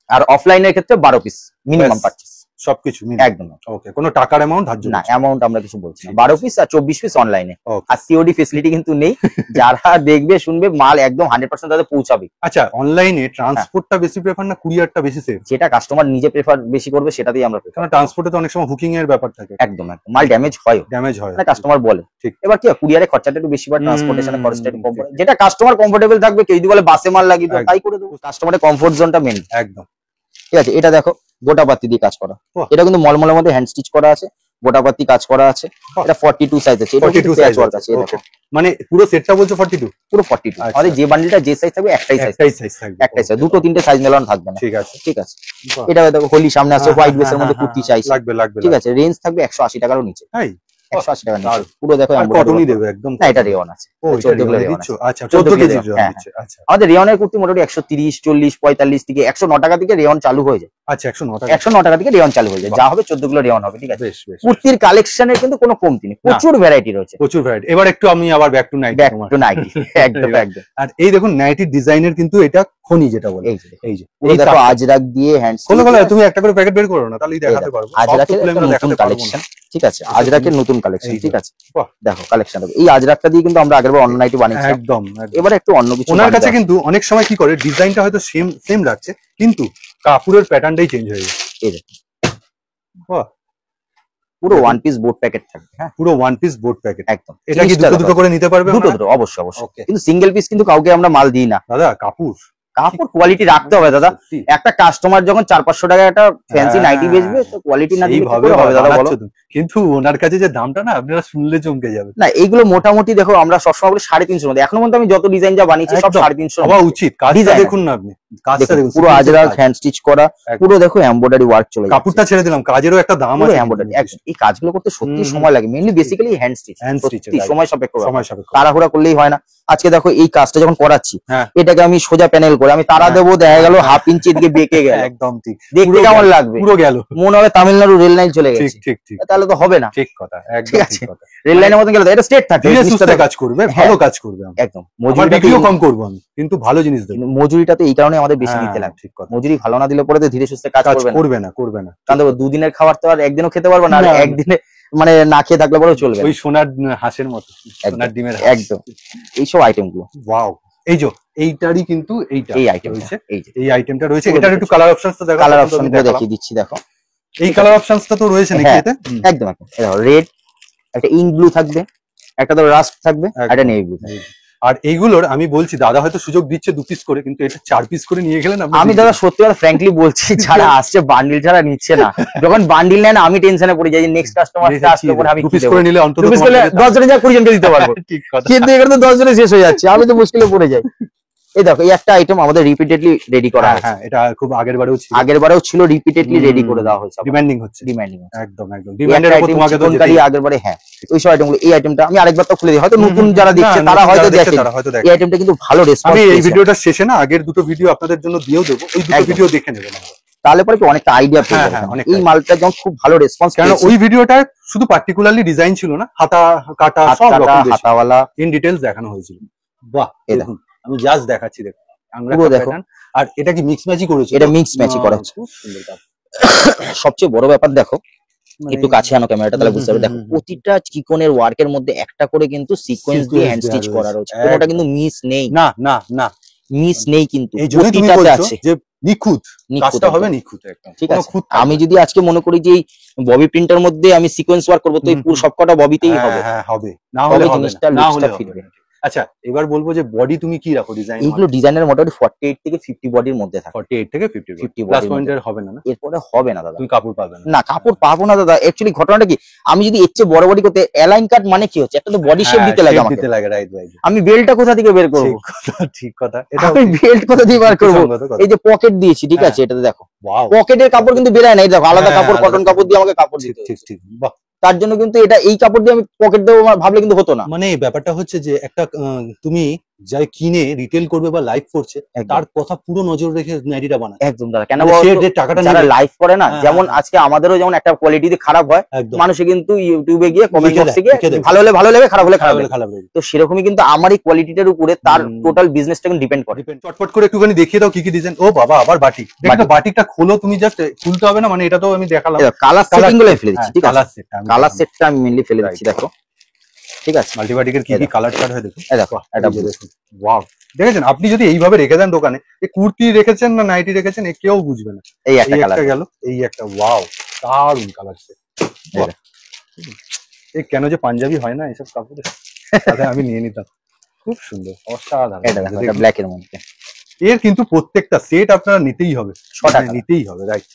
আর অফলাইনের ক্ষেত্রে 12 পিস মিনিমাম পারচেজ, সবকিছু একদম। ওকে, কোনো টাকার অ্যামাউন্ট ধার্য না, অ্যামাউন্ট আমরা কিছু বলছি না। 12 পিস আর 24 পিস অনলাইনে, আর সিওডি ফেসিলিটি কিন্তু নেই। যারা দেখবে শুনবে মাল একদম 100% তাদের পৌঁছাবে। আচ্ছা, অনলাইনে ট্রান্সপোর্টটা বেশি প্রেফার না কুরিয়ারটা বেশি সেফ? যেটা কাস্টমার নিজে প্রেফার বেশি করবে সেটাতেই আমরা প্রেফার। কারণ ট্রান্সপোর্টে তো অনেক সময় হুকিং এর ব্যাপার থাকে। একদম মাল ড্যামেজ হয়, না কাস্টমার বলে। ঠিক, এবার কি কুরিয়ারে খরচাটা একটু বেশি পড়ে, ট্রান্সপোর্টেশনে খরচটা একটু কম পড়ে। যেটা কাস্টমার কমফোর্টেবল থাকবে, কেউ যদি বলে বাসে মাল লাগিয়ে দাও তাই করে দেবো। কাস্টমারের কমফোর্ট জোনটা মেন, একদম। ঠিক আছে। এটা দেখো গোটা পাতি দিয়ে কাজ করা, এটা কিন্তু মলমলের মধ্যে হ্যান্ড স্টিচ করা আছে, গোটা পাতি কাজ করা আছে। এটা 42 সাইজ আছে, এটা 42 সাইজ আছে। দেখো মানে পুরো সেটটা বলছো 42? পুরো 42। আমাদের যে বান্ডিলটা যে সাইজ থাকবে একটাই সাইজ থাকবে, একটাই সাইজ, দুটো তিনটে সাইজ মেলানো থাকবে না। ঠিক আছে, ঠিক আছে। এটা দেখো হোলি সামনে আছে, হোয়াইট বেসের মধ্যে কুর্তি চাইছে, লাগবে, ঠিক আছে। রেঞ্জ থাকবে 180 টাকারও নিচে, 180 টাকার নিচে পুরো। দেখো কটনই দেবে একদম। না, এটা রেয়ন আছে। ও, 14 কিলো রেয়ন আছে। আচ্ছা, 14 কেজি রেয়ন দিচ্ছে। আচ্ছা, আমাদের রেয়নের কুর্তি মোটামুটি 130, 40, 45 থেকে 109 টাকা থেকে রেয়ন চালু হয়ে যায়। আচ্ছা, 109 টাকা থেকে রেয়ন চালু হয়ে যায়, যা হবে 14 কিলো রেয়ন হবে, ঠিক আছে। কুর্তির কালেকশনের কিন্তু কোনো কমতি নেই, প্রচুর ভ্যারাইটি রয়েছে, প্রচুর ভ্যারাইটি। এবার একটু আমি আবার ব্যাক টু নাইটি, একদম একদম। আর এই দেখুন নাইটির ডিজাইনের কিন্তু এটা খনি যেটা বলে। এই যে পুরো দেখো আজরাক দিয়ে হ্যান্ড খোলো তুমি একটা করে প্যাকেট বের করো না, তাহলেই দেখাতে পারবো। আজরাকের নতুন কালেকশন, ঠিক আছে, আজরাকের নতুন কালেকশন, ঠিক আছে, দেখো কালেকশন দেখো। এই আজরাকটা দিয়ে কিন্তু আমরা আগেরবার অন্য নাইটি বানিয়েছি, একদম। এবারে একটু অন্য কিছু। ওনার কাছে কিন্তু অনেক সময় কি করে, ডিজাইনটা হয়তো সেম রাখছে, কিন্তু কাপড়ের প্যাটার্নটাই চেঞ্জ হয়ে যায়। এই দেখো, বাহ, পুরো ওয়ান পিস বোর্ড প্যাকেট থাকবে। হ্যাঁ, পুরো ওয়ান পিস বোর্ড প্যাকেট, একদম। এটা কি দুটো করে নিতে পারবে? দুটো, অবশ্যই। কিন্তু সিঙ্গেল পিস কিন্তু কাউকে আমরা মাল দিই না দাদা। কাপড় কোয়ালিটি রাখতে হবে দাদা। একটা কাস্টমার যখন 400-500 টাকা একটা ফ্যান্সি নাইটি বেচবে, তো কোয়ালিটি না দিলে কি হবে দাদা বলো? কিন্তু ওনার কাছে যে দামটা না, আপনারা শুনলে চমকে যাবে। না, এইগুলো মোটামুটি দেখো আমরা সবসময় বলি 350 মধ্যে। এখনো পর্যন্ত আমি যত ডিজাইন যা বানিয়েছি সব 350 হওয়া উচিত। কাজটা দেখুন না আপনি, কাজটা দেখুন, পুরো আজরাক হ্যান্ড স্টিচ করা, পুরো দেখো এমব্রয়ডারি ওয়ার্ক চলে যাচ্ছে। কাপড়টা ছেড়ে দিলাম, কাজেরও একটা দাম আছে। এমব্রয়ডারি এই কাজগুলো করতে সত্যি সময় লাগে, মেইনলি বেসিক্যালি হ্যান্ড স্টিচ সময় সাপেক্ষ, তাড়াহুড়া করলেই হয় না। আজকে দেখো এই কাজটা যখন করাচ্ছি, এটাকে আমি সোজা প্যানেল করে আমি তারা দেবো, দেখা গেল হাফ ইঞ্চি এদিকে বেঁকে গেল, একদম ঠিক। দেখতে কেমন লাগবে? পুরো গেল, মনে হবে তামিলনাড়ু রেল লাইন চলে গেছে। ঠিক, তাহলে তো হবে না। ঠিক কথা, একদম ঠিক কথা। রেল লাইনের মতন গেলে এটা স্ট্রেট থাকে, সুস্থ কাজ করবে, ভালো কাজ করবে, একদম। মজুরিটাও কম করবো আমি, কিন্তু ভালো জিনিস দেবো। মজুরিটা তো এই কারণে আমাদের বেশি দিতে লাগে। ঠিক কথা, মজুরি ভালো না দিলে পরে তো ধীরে সুস্থে কাজ করবে না। কারণ দেখো, দুদিনের খাবার তো আর একদিনও খেতে পারবো না, আর একদিনে মানে না খেয়ে থাকলে পরেও চলবে। ওই সোনার হাঁসের মতো, সোনার ডিমের, একদম এইসব আইটেম গুলো। ওয়াও, এই যে এইটারই কিন্তু এই আইটেম রয়েছে, এই আইটেমটা রয়েছে। এটার একটু কালার অপশনস তো দেখো, কালার অপশন দেখিয়ে দিচ্ছি। দেখো এই কালার অপশনসটা তো রয়েছে নাকি এতে? একদম একদম। দেখো রেড, একটা ইঙ্ক ব্লু থাকবে, একটা তো রাস্ট থাকবে, একটা নেভি ব্লু থাকবে। আর এইগুলোর আমি বলছি, দাদা হয়তো সুযোগ দিচ্ছে 2 পিস করে, কিন্তু এটা 4 পিস করে নিয়ে গেলেন। আমি দাদা সত্যি আর ফ্র্যাঙ্কলি বলছি, যারা আসছে বান্ডিল ছাড়া নিচ্ছে না। যখন বান্ডিল নেন আমি টেনশনে পড়ে যাই যে নেক্সট কাস্টমারটা আসলে পরে আমি 2 পিস করে নিলে অন্তত 10 জনে যা 20 জনকে দিতে পারবো। কিন্তু এখানে তো 10 জনে শেষ হয়ে যাচ্ছে, আমি তো মুশকিলে পড়ে যাই। এই দেখো, এই একটা আইটেম আমাদের রিপিটেডলি রেডি করা হয়েছে। হ্যাঁ, এটা খুব আগেরবারেও ছিল, রিপিটেডলি রেডি করে দেওয়া হয়েছে। ডিমান্ডিং হচ্ছে, একদম ডিমান্ডের উপর তোমাকে তো চিকনকারি আগেরবারে। হ্যাঁ, ওই সব আইটেমগুলো, এই আইটেমটা আমি আরেকবার তো খুলে দিই, হয়তো নতুন যারা দেখছে তারা হয়তো দেখে। এই আইটেমটা কিন্তু ভালো রেসপন্স। আমি এই ভিডিওটা শেষে না আগের দুটো ভিডিও আপনাদের জন্য দিয়েও দেবো, ওই দুটো ভিডিও দেখে নেবেন, তাহলে পরে কি অনেকটা আইডিয়া পেয়ে যাবেন। এই মালটা যখন খুব ভালো রেসপন্স, কারণ ওই ভিডিওটা শুধু পার্টিকুলারলি ডিজাইন ছিল না, হাতা কাটা সব রকম হাতাওয়ালা ইন ডিটেইলস দেখানো হয়েছিল। বাহ, দেখুন আমি জাস্ট দেখাচ্ছি, দেখুন পুরো দেখো। আর এটা কি মিক্স ম্যাচই করেছে? এটা মিক্স ম্যাচই করা হচ্ছে। সবচেয়ে বড় ব্যাপার দেখো, একটু কাছে আনো ক্যামেরাটা, তাহলে বুঝতে পারবে। দেখো প্রতিটা চিকনের ওয়ার্কের মধ্যে একটা করে কিন্তু সিকোয়েন্স দিয়ে হ্যান্ড স্টিচ করা রয়েছে, কোনোটা কিন্তু মিস নেই। না মিস নেই, কিন্তু এই জন্যই তুমি বলছো যে নিখুঁত, কাজটা হবে নিখুঁত একদম। ঠিক আছে, আমি যদি আজকে মনে করি যে এই ববি প্রিন্টার মধ্যে আমি সিকোয়েন্স ওয়ার্ক করব, তো এই পুরো সবকটা ববিতেই হবে। হ্যাঁ হবে, না হলে জিনিসটা লুকসটা ফিরবে। আচ্ছা, এবার বলবো যে বডি তুমি কি রাখো ডিজাইন? এইগুলো ডিজাইনের মোটামুটি 48 থেকে 50 বডির মধ্যে থাকে। 48 থেকে 50 প্লাস পয়েন্টের হবে না? এরপরে হবে না দাদা, তুমি কাপড় পাবে না। না, কাপড় পাবো না দাদা। অ্যাকচুয়ালি ঘটনাটা কি, আমি যদি এর চেয়ে বড় বডি করতে, অ্যালাইন কাট মানে কি হচ্ছে, একটা তো বডি শেপ দিতে লাগে আমাকে। রাইট। আমি বেল্টটা কোথা থেকে বের করব? ঠিক কথা, এটা আমি বেল্ট কোথা দিয়ে বের করব? এই যে পকেট দিয়েছি, ঠিক আছে, এটাতে দেখো পকেটের কাপড় কিন্তু বেরায় না। এই দেখো আলাদা কাপড়, কটন কাপড় দিয়ে আমাকে কাপড় দিতে। ঠিক, বাহ। তার জন্য কিন্তু এটা এই কাপড় দিয়ে আমি পকেট দেবো ভাবলে কিন্তু হতো না। মানে ব্যাপারটা হচ্ছে যে একটা তুমি যাই কিনে রিটেল করবে বা লাইভ করছে, তার কথা পুরো নজর রেখে নাইটিটা বানায়। একদম দাদা, কেন টাকাটা যারা লাইভ করে না, যেমন আজকে আমাদেরও যেমন একটা কোয়ালিটিতে খারাপ হয়, মানুষে কিন্তু ইউটিউবে গিয়ে কমেন্ট বক্সে গিয়ে ভালো হলে ভালো লাগে, খারাপ হলে খারাপ লাগে। তো সেরকমই কিন্তু আমার এই কোয়ালিটিটার উপরে তার টোটাল বিজনেসটা কিন্তু ডিপেন্ড করে। চটপট করে একটুখানি দেখিয়ে দাও কি কি ডিজাইন। ও বাবা, আবার বাটিক। দেখো বাটিকটা খোলো, তুমি জাস্ট খুলতে হবে না, মানে এটা তো আমি দেখালাম। কালার সেটিং গুলো ফেলে দিচ্ছি, ঠিক আছে, কালার সেটটা আমি মেইনলি ফেলে দিচ্ছি। দেখো ঠিক আছে, মাল্টিবাটিকের কি কি কালার চার্ট হয় দেখো। দেখো এটা দেখুন, ওয়াও, দেখেছেন? আপনি যদি এইভাবে রেখে দেন দোকানে, এই কুর্তি রেখেছেন না নাইটি রেখেছেন এ কেউ বুঝবে না। এই একটা গেল, এই একটা, ওয়াও, দারুন কালার সেট। এই কেন যে পাঞ্জাবি হয় না এসব কাপড়ে, তাহলে আমি নিয়ে নিতাম। খুব সুন্দর, অসাধারণ। এটা ব্ল্যাক এর মধ্যে। এর কিন্তু প্রত্যেকটা সেট আপনারা নিতেই হবে, 6টা নিতেই হবে, রাইট?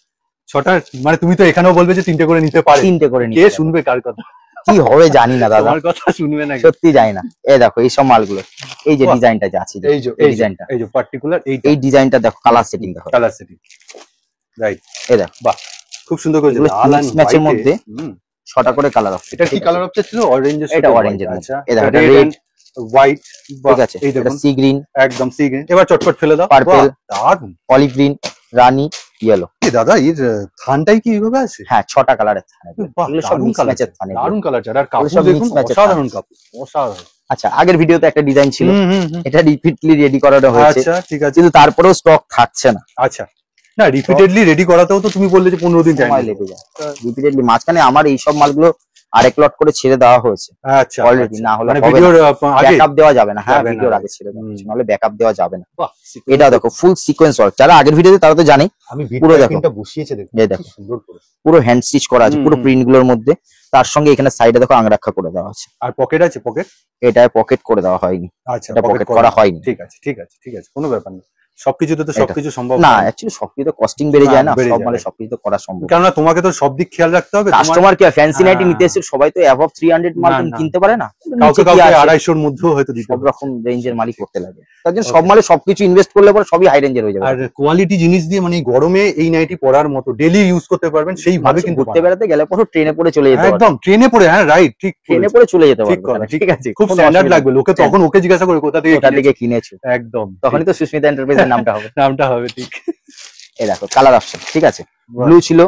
6টা মানে তুমি তো এখানেও বলবে যে 3টে করে নিতে পারে। 3টে করে নিতে, কে শুনবে কার কথা? কি হবে জানি না দাদা, আমার কথা শুনবে না, সত্যি জানি না। এই দেখো এই সব মালগুলো, এই যে ডিজাইনটা যে আছে, এই যে ডিজাইনটা, এই যে পার্টিকুলার এই ডিজাইনটা দেখো, কালার সেটিং দেখো, কালার সেটিং, রাইট? এই দেখো, বাহ, খুব সুন্দর করে ম্যাচের মধ্যে 6টা করে কালার অপশন। এটা কি কালার অপশন ছিল? অরেঞ্জের, এটা অরেঞ্জের মধ্যে। এই দেখো, রেড, হোয়াইট, ঠিক আছে, এই দেখো সি গ্রিন, একদম সি গ্রিন। এবার চটপট ফেলে দাও। পার্পল, দারুন, অলিভ গ্রিন, রানী, ইয়েলো। দাদা এর থানটাই কি এইভাবে আছে? হ্যাঁ 6টা কালারের থান, বাহ, এগুলো সব দারুণ মিক্স কালার, ম্যাচের থান। দারুণ কালার। আর কাপড় সব দেখুন, mix match এর অসাধারণ কাপড়, অসাধারণ। আচ্ছা আগের ভিডিওতে একটা ডিজাইন ছিল, এটা রিপিটলি রেডি করানো হয়েছে। আচ্ছা ঠিক আছে, কিন্তু তারপরেও স্টক থাকছে না। আচ্ছা না রিপিটেডলি রেডি করাতেও তো তুমি বললে যে 15 দিন টাইম সময় লেগে যায় রিপিটেডলি। মাঝখানে আমার এই সব মালগুলো আরেক লট করে ছেড়ে দেওয়া হয়েছে আচ্ছা অলরেডি, না হলে মানে ভিডিওর আগে ব্যাকআপ দেওয়া যাবে না। হ্যাঁ যাবে না। ভিডিওর আগে ছেড়ে দেওয়া হয়েছে, নাহলে ব্যাকআপ দেওয়া যাবে না। বাহ, এটা দেখো ফুল সিকোয়েন্স ওয়ার্ক, যারা আগের ভিডিওতে তারা তো জানেই। আমি পুরো ভিডিও দেখো। প্রিন্টটা বসিয়েছে দেখুন, এই দেখো কি সুন্দর করে। পুরো হ্যান্ড স্টিচ করা আছে পুরো হুম। প্রিন্ট গুলোর মধ্যে। তার সঙ্গে এখানে সাইডে দেখো আংরাক্ষা করে দেওয়া আছে। আর পকেট আছে, পকেট? এটায় পকেট করে দেওয়া হয়নি, আচ্ছা এটা পকেট করা হয়নি। ঠিক আছে ঠিক আছে ঠিক আছে, কোনো ব্যাপার না। সবকিছুতে তো এটা। সবকিছু সম্ভব না না, অ্যাকচুয়ালি সবকিছু কস্টিং বেড়ে যায় না, বেড়ে সব যায়। মানে সবকিছু তো করা সম্ভব। কেননা তোমাকে তো সব দিক খেয়াল রাখতে হবে। কাস্টমার কি ফ্যান্সি নাইটি হ্যাঁ। নিতে এসে সবাই তো অ্যাবভ 300 মাল না, না। কিনতে পারে না, কাউকে নিচে কি কাউকে আছে? 250-র মধ্যেও হয়তো দিতে সব হবে। রকম রেঞ্জের মালই করতে লাগে, তার জন্য Okay. সব মালে সবকিছু ইনভেস্ট করলে পরে সবই হাই রেঞ্জের হয়ে যাবে। আর কোয়ালিটি জিনিস দিয়ে মানে এই গরমে এই নাইটি পরার মতো ডেইলি ইউজ করতে পারবেন সেইভাবে মানুষ কিন্তু ঘুরতে বেড়াতে গেলে পরে ট্রেনে পরে চলে যেতে পারে, একদম ট্রেনে পড়ে, হ্যাঁ রাইট, ঠিক ট্রেনে বলেছো। পরে চলে যেতে ঠিক পারবে, কথা, ঠিক আছে। খুব কোনো স্ট্যান্ডার্ড অসুবিধা লাগবে, লোকে তখন ওকে জিজ্ঞাসা করে কোথা নেই, কোথা থেকে থেকে কিনেছো, একদম তখনই তো সুস্মিতা এন্টারপ্রাইজের নামটা হবে। নামটা হবে, ঠিক। এই দেখো কালার অপশন, ঠিক আছে। বাহ। ব্লু ছিল,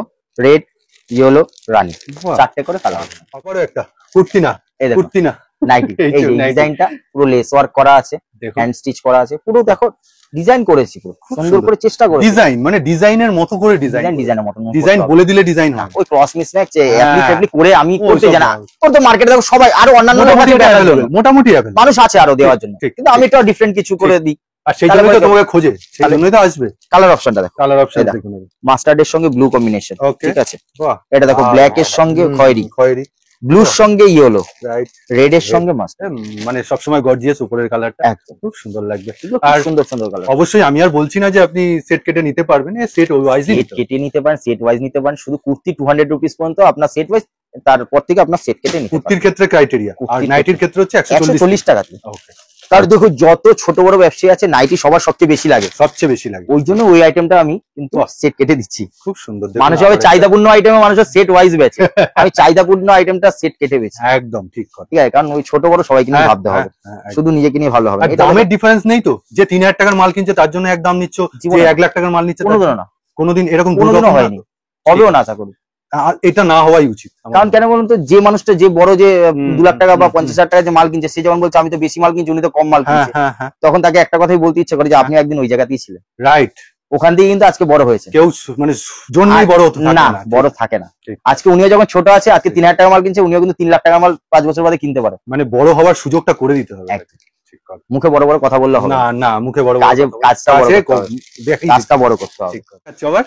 রেড, ইয়েলো, রানি, বাহ। 4টে করে কালার অপশন। তারপরে একটা কুর্তি না, এই দেখো কুর্তি না, নাইটি, এই এই যে যে নাইটি। ডিজাইনটা পুরো লেস ওয়ার্ক করা আছে, দেখো হ্যান্ড স্টিচ করা আছে, পুরো দেখো ডিজাইন করেছি, পুরো খুব সুন্দর সুন্দর। করে চেষ্টা করেছি। ডিজাইন মানে ডিজাইনের মতো করে ডিজাইন, ডিজাইন ডিজাইনের মতন ডিজাইন বলে দিলে ডিজাইন হয়। ওই ক্রস মিস ম্যাচ হ্যাঁ। অ্যাপ্লিকেবলি করে আমি ওই করতে সব জানা, ভালো। ওর তো মার্কেটে দেখো সবাই আরো অন্যান্য মোটামুটি দোকানে দেওয়ার জন্য available, মোটামুটি available। মানুষ আছে আরো দেওয়ার জন্য, ঠিক, কিন্তু আমি একটু ডিফারেন্ট কিছু করে দিই। আর সেই তাহলে জন্যই তো পরে- তোমাকে খোঁজে, সেই তাহলে- জন্যই তো আসবে। কালার অপশনটা দেখো, কালার অপশন এই দেখো। দেখুন। মাস্টার্ডের সঙ্গে ব্লু কম্বিনেশন, ওকে, ঠিক আছে। বাহ। এটা দেখো ব্ল্যাক এর সঙ্গে খয়েরি, খয়েরি, ব্লুর সঙ্গে ইয়েলো, রাইট। রেড এর সঙ্গে মাস্টার্ড, মানে সবসময় গর্জিয়াস উপরের কালারটা একদম খুব সুন্দর লাগবে। এগুলো আর খুব সুন্দর সুন্দর কালার। অবশ্যই আমি আর বলছি না যে আপনি সেট কেটে নিতে পারবেন, সেট ওয়াইজই সেট কেটে নিতে পারেন, সেট ওয়াইজ নিতে পারেন, শুধু কুর্তি 200 রুপিস পর্যন্ত আপনার সেট ওয়াইজ, তারপর থেকে আপনার সেট কেটে নিতে পারেন। কুর্তির ক্ষেত্রে ক্রাইটেরিয়া, আর কুর্তির নাইটির ক্ষেত্রে হচ্ছে 140 140 টাকাতে। ওকে, তার দেখো যত ছোট বড় ব্যবসায়ী আছে নাইটি সবার সবচেয়ে বেশি লাগে, সবচেয়ে বেশি লাগে। ওই জন্য ওই আইটেমটা আমি কিন্তু বাহ। সেট কেটে দিচ্ছি। খুব সুন্দর দেখুন, মানুষ হবে আবার চাহিদাপূর্ণ আইটেমে মানুষ সেট ওয়াইজ বেচে, আমি চাহিদাপূর্ণ আইটেমটা সেট কেটে বেচি, একদম ঠিক কথা। ঠিক আছে। কারণ ওই ছোট বড় সবাইকে নিয়ে ভাবতে হবে, শুধু নিজেকে নিয়ে ভালো হবে আর না। এটা দামের ডিফারেন্স নেই তো, যে 3000 টাকার মাল কিনছে তার জন্য এক দাম নিচ্ছ, জীবনে যে 1 লাখ টাকার মাল নিচ্ছে তার কোনোদিনও জন্য- না, কোনোদিন এরকম কোনোদিনও দুর্ঘটনা হয়নি, তো? হবেও না আশা করি। আর এটা না হওয়াই উচিত আমার কারণ মনে কেন বলুন তো, যে মানুষটা যে বড় যে হুম, 2 লাখ টাকা বা হুম, 50,000 টাকা যে মাল কিনছে, সে যখন বলছে আমি তো বেশি মাল কিনছি, উনি তো কম মাল হয়। হ্যাঁ কিনছে, হ্যাঁ হ্যাঁ, তখন তাকে একটা কথাই বলতে ইচ্ছে করে যে আপনি একদিন ওই জায়গাতেই ছিলেন, রাইট। ওখান থেকে কিন্তু আজকে বড় হয়েছে। কেউ মানে জন্যই বড় হতে থাকে না না, বড় থাকে না। ঠিক। আজকে উনিও যখন ছোট আছে, আজকে 3000 টাকা মাল কিনছে, উনিও কিন্তু 3 লাখ টাকা মাল 5 বছর বাদে কিনতে পারে। মানে বড় হওয়ার সুযোগটা করে দিতে হবে। একদম। ঠিক কথা। মুখে বড় বড় কথা বললে হবে না না, না, মুখে বড় কাজটা বড় করতে হবে। দেখি কাজটা বড় করতে হবে। ঠিক কথা। আচ্ছা, আবার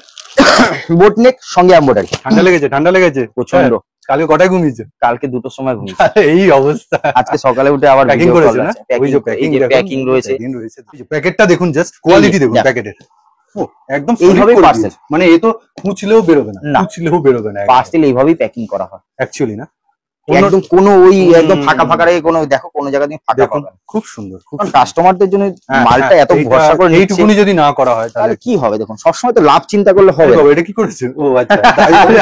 বোট নেক সঙ্গে এমব্রয়ডারি, ঠান্ডা লেগেছে, ঠান্ডা লেগেছে প্রচন্ড। কালকে কটায় ঘুমিয়েছো? কালকে 2টোর সময় ঘুমিয়েছি, এই অবস্থা। আজকে সকালে উঠে আবার প্যাকিং video করেছো call না? আছে, ওই যে packing, এই যে প্যাকিং রয়েছে। প্যাকেটটা দেখুন, জাস্ট কোয়ালিটি দেখুন দেখ। প্যাকেটের। ও একদম এইভাবেই solid parcel। quality। মানে এ তো খুঁচলেও বেরোবে না, না। খুঁচলেও বেরোবে না পার্সেল এইভাবেই প্যাকিং করা হয় অ্যাকচুয়ালি না। একদম কোনো ওই হুম, একদম ফাঁকা ফাঁকা রেখে কোনো, দেখো কোনো জায়গা তুমি ফাঁকা দেখুন পাবে না। খুব সুন্দর, খুব কারণ সুন্দর। কাস্টমারদের জন্য হ্যাঁ, মালটা হ্যাঁ, এত ভরসা করে নিচ্ছে, এইটুকুনি যদি না করা হয় তাহলে তাহলে কি হবে? দেখুন সবসময় তো লাভ চিন্তা করলে হবে আরে না। বাবা, এটা কি করেছে? ও আচ্ছা, তাই বলে